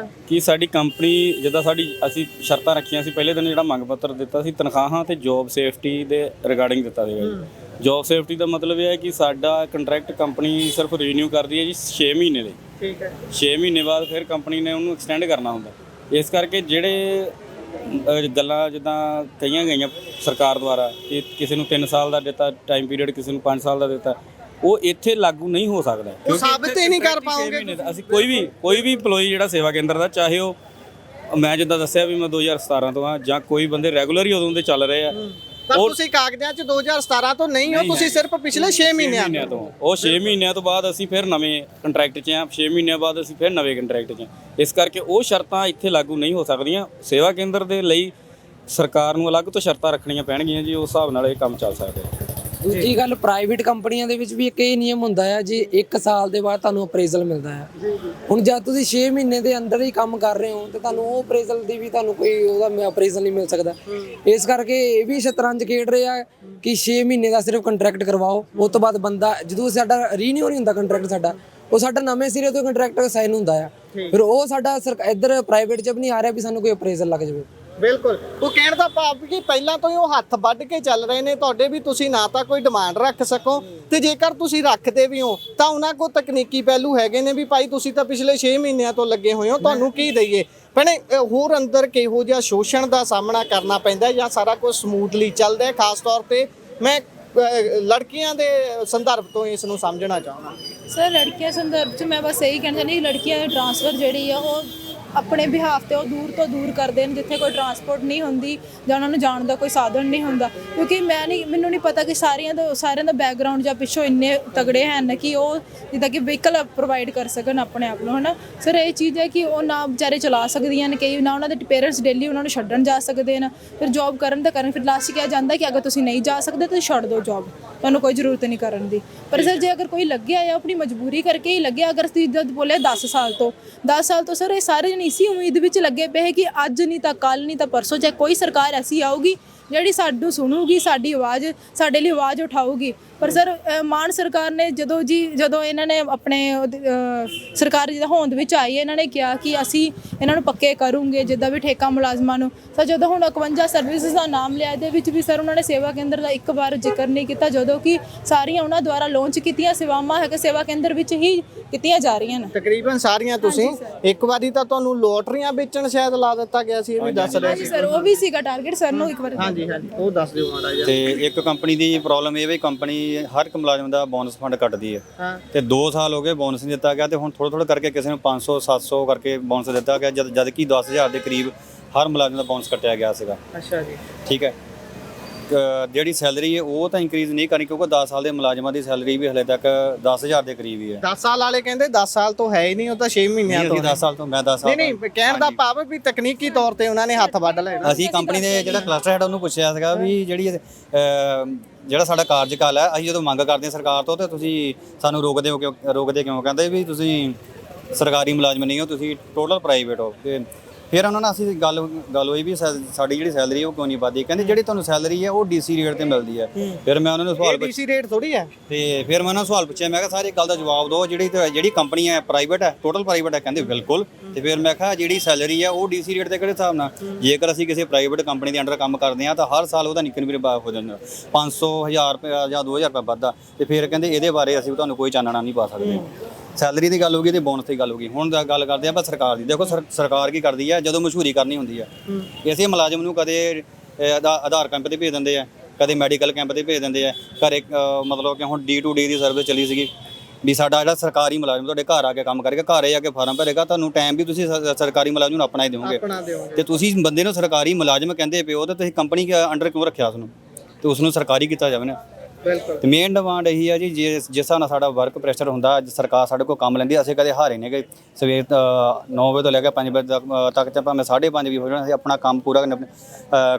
Speaker 2: ਕਿ ਸਾਡੀ ਕੰਪਨੀ ਜਿੱਦਾਂ ਅਸੀਂ ਸ਼ਰਤਾਂ ਰੱਖੀਆਂ ਸੀ ਪਹਿਲੇ ਦਿਨ, ਜਿਹੜਾ ਮੰਗ ਪੱਤਰ ਦਿੱਤਾ ਸੀ ਤਨਖਾਹਾਂ ਤੇ ਜੋਬ ਸੇਫਟੀ ਦੇ ਰਿਗਾਰਡਿੰਗ ਦਿੱਤਾ ਸੀਗਾ ਜੀ। ਜੋਬ ਸੇਫਟੀ ਦਾ ਮਤਲਬ ਇਹ ਹੈ ਕਿ ਸਾਡਾ ਕੰਟਰੈਕਟ ਕੰਪਨੀ ਸਿਰਫ ਰੀਨਿਊ ਕਰਦੀ ਹੈ ਜੀ 6 ਮਹੀਨੇ ਦੇ। ਠੀਕ ਹੈ। 6 ਮਹੀਨੇ ਬਾਅਦ ਫਿਰ ਕੰਪਨੀ ਨੇ ਉਹਨੂੰ ਐਕਸਟੈਂਡ ਕਰਨਾ ਹੁੰਦਾ। ਇਸ ਕਰਕੇ ਜਿਹੜੇ ਗੱਲਾਂ ਜਿੱਦਾਂ ਕਹੀਆਂ ਗਈਆਂ ਸਰਕਾਰ ਦੁਆਰਾ ਕਿ ਕਿਸੇ ਨੂੰ 3 ਸਾਲ ਦਾ ਦਿੱਤਾ ਟਾਈਮ ਪੀਰੀਅਡ, ਕਿਸੇ ਨੂੰ 5 ਸਾਲ ਦਾ ਦਿੱਤਾ, ਉਹ ਇੱਥੇ ਲਾਗੂ ਨਹੀਂ ਹੋ ਸਕਦਾ।
Speaker 3: ਉਹ ਸਾਬਤ ਹੀ ਨਹੀਂ ਕਰ ਪਾਓਗੇ।
Speaker 2: ਅਸੀਂ ਕੋਈ ਵੀ EMPLOYE ਜਿਹੜਾ ਸੇਵਾ ਕੇਂਦਰ ਦਾ, ਚਾਹੇ ਉਹ ਮੈਂ ਜਿੱਦਾਂ ਦੱਸਿਆ ਵੀ ਮੈਂ 2017 ਤੋਂ ਆ ਜਾਂ ਕੋਈ ਬੰਦੇ ਰੈਗੂਲਰ ਹੀ ਉਦੋਂ ਦੇ ਚੱਲ ਰਹੇ ਆ,
Speaker 3: ਪਰ ਤੁਸੀਂ ਕਾਗਜ਼ਾਂ 'ਚ 2017 ਤੋਂ ਨਹੀਂ ਹੋ, ਤੁਸੀਂ ਸਿਰਫ ਪਿਛਲੇ 6 ਮਹੀਨਿਆਂ ਤੋਂ।
Speaker 2: ਉਹ 6 ਮਹੀਨਿਆਂ ਤੋਂ ਬਾਅਦ ਅਸੀਂ ਫਿਰ ਨਵੇਂ ਕੰਟਰੈਕਟ 'ਚ ਆ, 6 ਮਹੀਨਿਆਂ ਬਾਅਦ ਅਸੀਂ ਫਿਰ ਨਵੇਂ ਕੰਟਰੈਕਟ 'ਚ ਆ। ਇਸ ਕਰਕੇ ਉਹ ਸ਼ਰਤਾਂ ਇੱਥੇ ਲਾਗੂ ਨਹੀਂ ਹੋ ਸਕਦੀਆਂ। ਸੇਵਾ ਕੇਂਦਰ ਦੇ ਲਈ ਸਰਕਾਰ ਨੂੰ ਅਲੱਗ ਤੋਂ ਸ਼ਰਤਾਂ ਰੱਖਣੀਆਂ ਪੈਣਗੀਆਂ ਜੀ, ਉਸ ਹਿਸਾਬ ਨਾਲ ਇਹ ਕੰਮ ਚੱਲ ਸਕਦਾ।
Speaker 5: ਦੂਜੀ ਗੱਲ, ਪ੍ਰਾਈਵੇਟ ਕੰਪਨੀਆਂ ਦੇ ਵਿੱਚ ਵੀ ਇੱਕ ਇਹ ਨਿਯਮ ਹੁੰਦਾ ਹੈ ਜੀ, 1 ਸਾਲ ਦੇ ਬਾਅਦ ਤੁਹਾਨੂੰ ਅਪਰੇਜ਼ਲ ਮਿਲਦਾ ਹੈ। ਹੁਣ ਜਦ ਤੁਸੀਂ 6 ਮਹੀਨੇ ਦੇ ਅੰਦਰ ਹੀ ਕੰਮ ਕਰ ਰਹੇ ਹੋ ਤੇ ਤੁਹਾਨੂੰ ਉਹ ਅਪਰੇਜ਼ਲ ਦੀ ਵੀ ਤੁਹਾਨੂੰ ਕੋਈ ਉਹਦਾ ਅਪਰੇਜ਼ਲ ਨਹੀਂ ਮਿਲ ਸਕਦਾ। ਇਸ ਕਰਕੇ ਇਹ ਵੀ ਸ਼ਤਰੰਜ ਖੇਡ ਰਹੇ ਆ ਕਿ 6 ਮਹੀਨੇ ਦਾ ਸਿਰਫ ਕੰਟਰੈਕਟ ਕਰਵਾਓ, ਉਸ ਤੋਂ ਬਾਅਦ ਬੰਦਾ ਜਦੋਂ ਸਾਡਾ ਰੀਨਿਊ ਨਹੀਂ ਹੁੰਦਾ ਕੰਟਰੈਕਟ ਸਾਡਾ, ਉਹ ਸਾਡਾ ਨਵੇਂ ਸਿਰੇ ਤੋਂ ਕੰਟਰੈਕਟ ਸਾਈਨ ਹੁੰਦਾ ਆ, ਫਿਰ ਉਹ ਸਾਡਾ ਇੱਧਰ ਪ੍ਰਾਈਵੇਟ 'ਚ ਵੀ ਨਹੀਂ ਆ ਰਿਹਾ ਵੀ ਸਾਨੂੰ ਕੋਈ ਅਪਰੇਜ਼ਲ ਲੱਗ ਜਾਵੇ।
Speaker 3: ਬਿਲਕੁਲ, ਉਹ ਕਹਿਣ ਦਾ ਭਾਵ ਕਿ ਪਹਿਲਾਂ ਤੋਂ ਹੀ ਉਹ ਹੱਥ ਵੱਢ ਕੇ ਚੱਲ ਰਹੇ ਨੇ ਤੁਹਾਡੇ, ਵੀ ਤੁਸੀਂ ਨਾ ਤਾਂ ਕੋਈ ਡਿਮਾਂਡ ਰੱਖ ਸਕੋ, ਤੇ ਜੇਕਰ ਤੁਸੀਂ ਰੱਖਦੇ ਵੀ ਹੋ ਤਾਂ ਉਹਨਾਂ ਕੋਲ ਤਕਨੀਕੀ ਪਹਿਲੂ ਹੈਗੇ ਨੇ ਵੀ ਭਾਈ ਤੁਸੀਂ ਤਾਂ ਪਿਛਲੇ 6 ਮਹੀਨਿਆਂ ਤੋਂ ਲੱਗੇ ਹੋਏ ਹੋ, ਤੁਹਾਨੂੰ ਕੀ ਦਈਏ। ਭੈਣੇ, ਹੋਰ ਅੰਦਰ ਕਿਹੋ ਜਿਹਾ ਸ਼ੋਸ਼ਣ ਦਾ ਸਾਹਮਣਾ ਕਰਨਾ ਪੈਂਦਾ ਜਾਂ ਸਾਰਾ ਕੁਝ ਸਮੂਥਲੀ ਚੱਲਦਾ ਹੈ? ਖਾਸ ਤੌਰ ਤੇ ਮੈਂ ਲੜਕੀਆਂ ਦੇ ਸੰਦਰਭ ਤੋਂ ਇਸ ਨੂੰ ਸਮਝਣਾ ਚਾਹੁੰਦਾ।
Speaker 1: ਸਰ ਲੜਕੀਆਂ ਸੰਦਰਭ 'ਚ ਮੈਂ ਬਸ ਇਹੀ ਕਹਿਣਾ ਚਾਹੁੰਦੀ ਕਿ ਲੜਕੀਆਂ ਦੀ ਟਰਾਂਸਫਰ ਜਿਹੜੀ ਆ ਉਹ ਆਪਣੇ ਬਿਹਾਫ ਤੇ ਉਹ ਦੂਰ ਤੋਂ ਦੂਰ ਕਰਦੇ ਨੇ ਜਿੱਥੇ ਕੋਈ ਟਰਾਂਸਪੋਰਟ ਨਹੀਂ ਹੁੰਦੀ ਜਾਂ ਉਹਨਾਂ ਨੂੰ ਜਾਣ ਦਾ ਕੋਈ ਸਾਧਨ ਨਹੀਂ ਹੁੰਦਾ, ਕਿਉਂਕਿ ਮੈਨੂੰ ਨਹੀਂ ਪਤਾ ਕਿ ਸਾਰਿਆਂ ਦਾ ਬੈਕਗ੍ਰਾਉਂਡ ਜਾਂ ਪਿੱਛੋਂ ਇੰਨੇ ਤਗੜੇ ਹਨ ਕਿ ਉਹ ਜਿੱਦਾਂ ਕਿ ਵਹੀਕਲ ਪ੍ਰੋਵਾਈਡ ਕਰ ਸਕਣ ਆਪਣੇ ਆਪ ਨੂੰ, ਹੈ ਨਾ ਸਰ। ਇਹ ਚੀਜ਼ ਹੈ ਕਿ ਉਹ ਨਾ ਵਿਚਾਰੇ ਚਲਾ ਸਕਦੀਆਂ ਨੇ, ਕਈ ਨਾ ਉਹਨਾਂ ਦੇ ਪੇਰੈਂਟਸ ਡੇਲੀ ਉਹਨਾਂ ਨੂੰ ਛੱਡਣ ਜਾ ਸਕਦੇ ਨੇ, ਫਿਰ ਜੌਬ ਕਰਨ ਤਾਂ ਕਰਨ, ਫਿਰ ਲਾਸਟ ਕਿਹਾ ਜਾਂਦਾ ਕਿ ਅਗਰ ਤੁਸੀਂ ਨਹੀਂ ਜਾ ਸਕਦੇ ਤਾਂ ਛੱਡ ਦਿਓ ਜੌਬ, ਤੁਹਾਨੂੰ ਕੋਈ ਜ਼ਰੂਰਤ ਨਹੀਂ ਕਰਨ ਦੀ। ਪਰ ਸਰ ਜੇ ਅਗਰ ਕੋਈ ਲੱਗਿਆ ਆ ਆਪਣੀ ਮਜਬੂਰੀ ਕਰਕੇ ਹੀ ਲੱਗਿਆ, ਅਗਰ ਤੁਸੀਂ ਜਦ ਬੋਲੇ 10 ਸਾਲ ਤੋਂ ਸਰ ਇਹ ਸਾਰੇ ਜਣੇ ਇਸੀ ਉਮੀਦ ਵਿੱਚ ਲੱਗੇ ਪਏ ਕਿ ਅੱਜ ਨਹੀਂ ਤਾਂ ਕੱਲ ਨਹੀਂ ਤਾਂ ਪਰਸੋਂ ਜੇ ਕੋਈ ਸਰਕਾਰ ਐਸੀ ਆਊਗੀ ਜਿਹੜੀ ਸਾਨੂੰ ਸੁਣੂਗੀ, ਸਾਡੀ ਆਵਾਜ਼ ਸਾਡੇ ਲਈ ਆਵਾਜ਼ ਉਠਾਊਗੀ। ਪਰ ਸਰ ਮਾਨ ਸਰਕਾਰ ਨੇ ਜਦੋਂ ਇਹਨਾਂ ਨੇ ਆਪਣੇ ਸਰਕਾਰ ਜਿਹਦਾ ਹੋਂਦ ਵਿੱਚ ਆਈ ਹੈ, ਇਹਨਾਂ ਨੇ ਕਿਹਾ ਕਿ ਅਸੀਂ ਇਹਨਾਂ ਨੂੰ ਪੱਕੇ ਕਰੂੰਗੇ ਜਿੱਦਾਂ ਵੀ ਠੇਕਾ ਮੁਲਾਜ਼ਮਾਂ ਨੂੰ। ਸਰ ਜਦੋਂ ਹੁਣ 51 ਸਰਵਿਸਿਜ਼ ਦਾ ਨਾਮ ਲਿਆ, ਇਹਦੇ ਵਿੱਚ ਵੀ ਸਰ ਉਹਨਾਂ ਨੇ ਸੇਵਾ ਕੇਂਦਰ ਦਾ ਇੱਕ ਵਾਰ ਜ਼ਿਕਰ ਨਹੀਂ ਕੀਤਾ, ਜਦੋਂ ਕਿ ਸਾਰੀਆਂ ਉਹਨਾਂ ਦੁਆਰਾ ਲਾਂਚ ਕੀਤੀਆਂ ਸੇਵਾਵਾਂ ਹੈ ਕਿ ਸੇਵਾ ਕੇਂਦਰ ਵਿੱਚ ਹੀ ਕੀਤੀਆਂ ਜਾ ਰਹੀਆਂ ਨੇ
Speaker 3: ਤਕਰੀਬਨ ਸਾਰੀਆਂ। ਤੁਸੀਂ ਇੱਕ ਵਾਰੀ ਤਾਂ ਤੁਹਾਨੂੰ ਲੋਟਰੀਆਂ ਵੇਚਣ ਸ਼ਾਇਦ ਲਾ ਦਿੱਤਾ ਗਿਆ ਸੀ, ਇਹ ਵੀ ਦੱਸ ਰਹੇ ਸੀ
Speaker 1: ਸਰ, ਉਹ ਵੀ ਸੀਗਾ ਟਾਰਗੇਟ ਸਰ ਨੂੰ ਇੱਕ ਵਾਰ।
Speaker 3: ਹਾਂਜੀ ਉਹ ਦੱਸ ਦਿਓ ਮਾੜਾ ਜਿਹਾ।
Speaker 4: ਤੇ ਇੱਕ ਕੰਪਨੀ ਦੀ ਪ੍ਰੋਬਲਮ ਇਹ ਵੀ ਕੰਪਨੀ ਹਰ ਇੱਕ ਮੁਲਾਜ਼ਮ ਦਾ ਬੋਨਸ ਫੰਡ ਕੱਟਦੀ ਹੈ ਤੇ 2 ਸਾਲ ਹੋ ਗਏ ਬੋਨਸ ਨਹੀਂ ਦਿੱਤਾ ਗਿਆ ਤੇ ਹੁਣ ਥੋੜਾ ਕਰਕੇ ਕਿਸੇ ਨੂੰ 500 700 ਕਰਕੇ ਬੋਨਸ ਦਿੱਤਾ ਗਿਆ, ਜਦ ਕਿ 10,000 ਦੇ ਕਰੀਬ ਹਰ ਮੁਲਾਜ਼ਮ ਦਾ ਬੋਨਸ ਕੱਟਿਆ ਗਿਆ ਸੀਗਾ।
Speaker 3: ਅੱਛਾ ਜੀ,
Speaker 4: ਠੀਕ ਹੈ। ਜਿਹੜੀ ਸੈਲਰੀ ਹੈ ਉਹ ਤਾਂ ਇੰਕਰੀਜ਼ ਨਹੀਂ ਕਰਨੀ, ਕਿਉਂਕਿ 10 ਸਾਲ ਦੇ ਮੁਲਾਜ਼ਮਾਂ ਦੀ ਸੈਲਰੀ ਵੀ ਹਲੇ ਤੱਕ 10,000 ਦੇ ਕਰੀਬ ਹੀ ਹੈ।
Speaker 3: 10 ਸਾਲ ਵਾਲੇ ਕਹਿੰਦੇ 10 ਸਾਲ ਤੋਂ ਹੈ ਹੀ ਨਹੀਂ, ਉਹ ਤਾਂ 6 ਮਹੀਨਿਆਂ ਤੋਂ।
Speaker 4: 10 ਸਾਲ ਤੋਂ ਮੈਂ 10 ਸਾਲ
Speaker 3: ਨਹੀਂ ਕਹਿਣ ਦਾ ਭਾਵ ਵੀ ਤਕਨੀਕੀ ਤੌਰ ਤੇ ਉਹਨਾਂ ਨੇ ਹੱਥ ਵੱਢ ਲਏ।
Speaker 4: ਅਸੀਂ ਕੰਪਨੀ ਦੇ ਜਿਹੜਾ ਕਲਸਟਰ ਹੈਡ ਉਹਨੂੰ ਪੁੱਛਿਆ ਸੀਗਾ ਵੀ ਜਿਹੜਾ ਸਾਡਾ ਕਾਰਜਕਾਲ ਹੈ, ਅਸੀਂ ਜਦੋਂ ਮੰਗ ਕਰਦੇ ਹਾਂ ਸਰਕਾਰ ਤੋਂ ਤੇ ਤੁਸੀਂ ਸਾਨੂੰ ਰੋਕਦੇ ਕਿਉਂ? ਕਹਿੰਦੇ ਵੀ ਤੁਸੀਂ ਸਰਕਾਰੀ ਮੁਲਾਜ਼ਮ ਨਹੀਂ ਹੋ, ਤੁਸੀਂ ਟੋਟਲ ਪ੍ਰਾਈਵੇਟ ਹੋ। ਤੇ ਫਿਰ ਉਹਨਾਂ ਨਾਲ ਅਸੀਂ ਗੱਲ ਹੋਈ ਵੀ ਸਾਡੀ ਜਿਹੜੀ ਸੈਲਰੀ ਉਹ ਕਿਉਂ ਨਹੀਂ ਵੱਧਦੀ? ਕਹਿੰਦੇ ਜਿਹੜੀ ਤੁਹਾਨੂੰ ਸੈਲਰੀ ਹੈ ਉਹ ਡੀਸੀ ਰੇਟ ਤੇ ਮਿਲਦੀ ਹੈ। ਫਿਰ ਮੈਂ ਉਹਨਾਂ ਨੂੰ ਸਵਾਲ ਪੁੱਛਿਆ,
Speaker 3: ਡੀਸੀ ਰੇਟ ਥੋੜੀ ਹੈ।
Speaker 4: ਤੇ ਫਿਰ ਮੈਂ ਉਹਨਾਂ ਨੂੰ ਸਵਾਲ ਪੁੱਛਿਆ, ਮੈਂ ਕਿਹਾ ਸਾਰੇ ਇੱਕ ਗੱਲ ਦਾ ਜਵਾਬ ਦਿਓ, ਜਿਹੜੀ ਕੰਪਨੀ ਹੈ ਪ੍ਰਾਈਵੇਟ ਹੈ, ਟੋਟਲ ਪ੍ਰਾਈਵੇਟ ਹੈ? ਕਹਿੰਦੇ ਬਿਲਕੁਲ। ਤੇ ਫਿਰ ਮੈਂ ਕਿਹਾ ਜਿਹੜੀ ਸੈਲਰੀ ਹੈ ਉਹ ਡੀਸੀ ਰੇਟ ਤੇ ਕਿਹੜੇ ਹਿਸਾਬ ਨਾਲ? ਜੇਕਰ ਅਸੀਂ ਕਿਸੇ ਪ੍ਰਾਈਵੇਟ ਕੰਪਨੀ ਦੇ ਅੰਡਰ ਕੰਮ ਕਰਦੇ ਹਾਂ ਤਾਂ ਹਰ ਸਾਲ ਉਹਦਾ ਨਿੱਕਰ ਹੋ ਜਾਂਦਾ 500 1000 ਰੁਪਏ ਜਾਂ 2000 ਰੁਪਏ ਵੱਧਦਾ। ਤੇ ਫਿਰ ਕਹਿੰਦੇ ਇਹਦੇ ਬਾਰੇ ਅਸੀਂ ਤੁਹਾਨੂੰ ਕੋਈ ਚਾਨਣਾ ਨਹੀਂ ਪਾ ਸਕਦੇ। ਸੈਲਰੀ ਦੀ ਗੱਲ ਹੋ ਗਈ ਤੇ ਬੋਨਸ ਦੀ ਗੱਲ ਹੋ ਗਈ। ਹੁਣ ਗੱਲ ਕਰਦੇ ਆਪਾਂ ਸਰਕਾਰ ਦੀ। ਦੇਖੋ ਸਰਕਾਰ ਕੀ ਕਰਦੀ ਹੈ, ਜਦੋਂ ਮਸ਼ਹੂਰੀ ਕਰਨੀ ਹੁੰਦੀ ਹੈ ਇਸੇ ਮੁਲਾਜ਼ਮ ਨੂੰ ਕਦੇ ਆਧਾਰ ਕੈਂਪ ਤੇ ਭੇਜ ਦਿੰਦੇ ਆ, ਕਦੇ ਮੈਡੀਕਲ ਕੈਂਪ ਤੇ ਭੇਜ ਦਿੰਦੇ ਆ। ਘਰੇ ਮਤਲਬ ਕਿ ਹੁਣ D2D ਦੀ ਸਰਵਿਸ ਚੱਲੀ ਸੀਗੀ ਵੀ ਸਾਡਾ ਜਿਹੜਾ ਸਰਕਾਰੀ ਮੁਲਾਜ਼ਮ ਤੁਹਾਡੇ ਘਰ ਆ ਕੇ ਕੰਮ ਕਰੇਗਾ, ਘਰੇ ਆ ਕੇ ਫਾਰਮ ਭਰੇਗਾ, ਤੁਹਾਨੂੰ ਟਾਈਮ ਵੀ ਤੁਸੀਂ ਸਰਕਾਰੀ ਮੁਲਾਜ਼ਮ ਨੂੰ ਆਪਣਾ ਹੀ ਦਿਓਗੇ। ਤੇ ਤੁਸੀਂ ਬੰਦੇ ਨੂੰ ਸਰਕਾਰੀ ਮੁਲਾਜ਼ਮ ਕਹਿੰਦੇ ਪਿਓ ਤੇ ਤੁਸੀਂ ਕੰਪਨੀ ਅੰਡਰ ਕਿਉਂ ਰੱਖਿਆ ਉਸਨੂੰ? ਤੇ ਉਸਨੂੰ ਸਰਕਾਰੀ ਕੀਤਾ ਜਾਵੇ ਨਾ। ਤੇ ਮੇਨ ਡਿਮਾਂਡ ਇਹੀ ਹੈ ਜੀ, ਜਿਸ ਹਿਸਾਬ ਨਾਲ ਸਾਡਾ ਵਰਕ ਪ੍ਰੈਸ਼ਰ ਹੁੰਦਾ, ਸਰਕਾਰ ਸਾਡੇ ਕੋਲ ਕੰਮ ਲੈਂਦੀ, ਅਸੀਂ ਕਦੇ ਹਾਰੇ ਨਹੀਂ ਗਏ। ਸਵੇਰ 9 ਵਜੇ ਤੋਂ ਲੈ ਕੇ 5 ਵਜੇ ਤੱਕ ਤੇ ਭਾਵੇਂ 5:30 ਵੀ ਹੋ ਜਾਣਾ, ਅਸੀਂ ਆਪਣਾ ਕੰਮ ਪੂਰਾ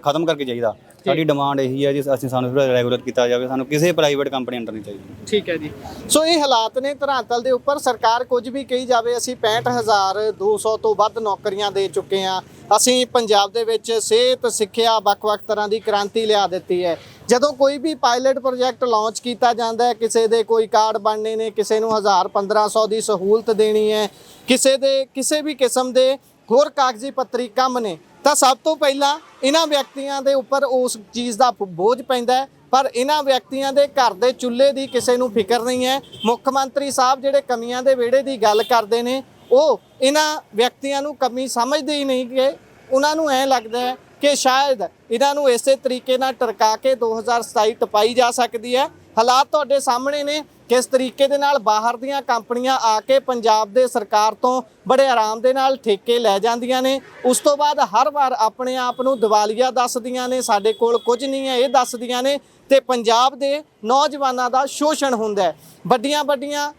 Speaker 4: ਖਤਮ ਕਰਕੇ ਜਾਈਦਾ। ਸਾਡੀ ਡਿਮਾਂਡ ਇਹੀ ਹੈ ਜੀ, ਸਾਨੂੰ ਰੈਗੂਲਰ ਕੀਤਾ ਜਾਵੇ, ਸਾਨੂੰ ਕਿਸੇ ਪ੍ਰਾਈਵੇਟ ਕੰਪਨੀ ਅੰਡਰ ਨਹੀਂ ਚਾਹੀਦੀ।
Speaker 3: ਠੀਕ ਹੈ ਜੀ। ਸੋ ਇਹ ਹਾਲਾਤ ਨੇ ਧਰਾਤਲ ਦੇ ਉੱਪਰ। ਸਰਕਾਰ ਕੁਝ ਵੀ ਕਹੀ ਜਾਵੇ, ਅਸੀਂ 65,200 ਤੋਂ ਵੱਧ ਨੌਕਰੀਆਂ ਦੇ ਚੁੱਕੇ ਹਾਂ। ਅਸੀਂ ਪੰਜਾਬ ਦੇ ਵਿੱਚ ਸਿਹਤ ਸਿੱਖਿਆ ਵੱਖ-ਵੱਖ ਤਰ੍ਹਾਂ ਦੀ ਕ੍ਰਾਂਤੀ ਲਿਆ ਦਿੱਤੀ ਹੈ। ਜਦੋਂ ਕੋਈ ਵੀ ਪਾਇਲਟ ਪ੍ਰੋਜੈਕਟ ਲਾਂਚ ਕੀਤਾ ਜਾਂਦਾ ਹੈ, ਕਿਸੇ ਦੇ ਕੋਈ ਕਾਰਡ ਬਣਨੇ ਨੇ, ਕਿਸੇ ਨੂੰ 1000-1500 ਦੀ ਸਹੂਲਤ ਦੇਣੀ ਹੈ, ਕਿਸੇ ਵੀ ਕਿਸਮ ਦੇ ਹੋਰ ਕਾਗਜ਼ੀ ਪੱਤਰੀ ਕੰਮ ਨੇ, ਤਾਂ ਸਭ ਤੋਂ ਪਹਿਲਾਂ ਇਹਨਾਂ ਵਿਅਕਤੀਆਂ ਦੇ ਉੱਪਰ ਉਸ ਚੀਜ਼ ਦਾ ਬੋਝ ਪੈਂਦਾ ਹੈ। ਪਰ ਇਹਨਾਂ ਵਿਅਕਤੀਆਂ ਦੇ ਘਰ ਦੇ ਚੁੱਲ੍ਹੇ ਦੀ ਕਿਸੇ ਨੂੰ ਫਿਕਰ ਨਹੀਂ ਹੈ। ਮੁੱਖ ਮੰਤਰੀ ਸਾਹਿਬ ਜਿਹੜੇ ਕਮੀਆਂ ਦੇ ਵਿਹੜੇ ਦੀ ਗੱਲ ਕਰਦੇ ਨੇ, ਉਹ ਇਹਨਾਂ ਵਿਅਕਤੀਆਂ ਨੂੰ ਕਮੀ ਸਮਝਦੇ ਹੀ ਨਹੀਂ ਕਿ ਉਹਨਾਂ ਨੂੰ ਐਂ ਲੱਗਦਾ ਹੈ ਕਿ ਸ਼ਾਇਦ ਇਹਨਾਂ ਨੂੰ ਇਸੇ ਤਰੀਕੇ ਨਾਲ ਟਰਕਾ ਕੇ 2027 ਟਪਾਈ ਜਾ ਸਕਦੀ ਹੈ। ਹਾਲਾਤ ਤੁਹਾਡੇ ਸਾਹਮਣੇ ਨੇ, ਕਿਸ ਤਰੀਕੇ ਦੇ ਨਾਲ ਬਾਹਰ ਦੀਆਂ ਕੰਪਨੀਆਂ ਆ ਕੇ ਪੰਜਾਬ ਦੇ ਸਰਕਾਰ ਤੋਂ ਬੜੇ ਆਰਾਮ ਦੇ ਨਾਲ ਠੇਕੇ ਲੈ ਜਾਂਦੀਆਂ ਨੇ। ਉਸ ਤੋਂ ਬਾਅਦ ਹਰ ਵਾਰ ਆਪਣੇ ਆਪ ਨੂੰ ਦਿਵਾਲੀਆ ਦੱਸਦੀਆਂ ਨੇ, ਸਾਡੇ ਕੋਲ ਕੁਝ ਨਹੀਂ ਹੈ ਇਹ ਦੱਸਦੀਆਂ ਨੇ, ਤੇ ਪੰਜਾਬ ਦੇ ਨੌਜਵਾਨਾਂ ਦਾ ਸ਼ੋਸ਼ਣ ਹੁੰਦਾ ਹੈ। ਵੱਡੀਆਂ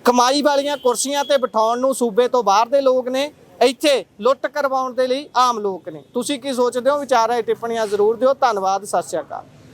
Speaker 3: ਕਮਾਈ ਵਾਲੀਆਂ ਕੁਰਸੀਆਂ ਤੇ ਬਿਠਾਉਣ ਨੂੰ ਸੂਬੇ ਤੋਂ ਬਾਹਰ ਦੇ ਲੋਕ ਨੇ, ਇੱਥੇ ਲੁੱਟ ਕਰਵਾਉਣ ਦੇ ਲਈ ਆਮ ਲੋਕ ਨੇ। ਤੁਸੀਂ ਕੀ ਸੋਚਦੇ ਹੋ? ਵਿਚਾਰ ਹੈ ਟਿੱਪਣੀਆਂ ਜ਼ਰੂਰ ਦਿਓ। ਧੰਨਵਾਦ, ਸਤਿ ਸ਼੍ਰੀ ਅਕਾਲ।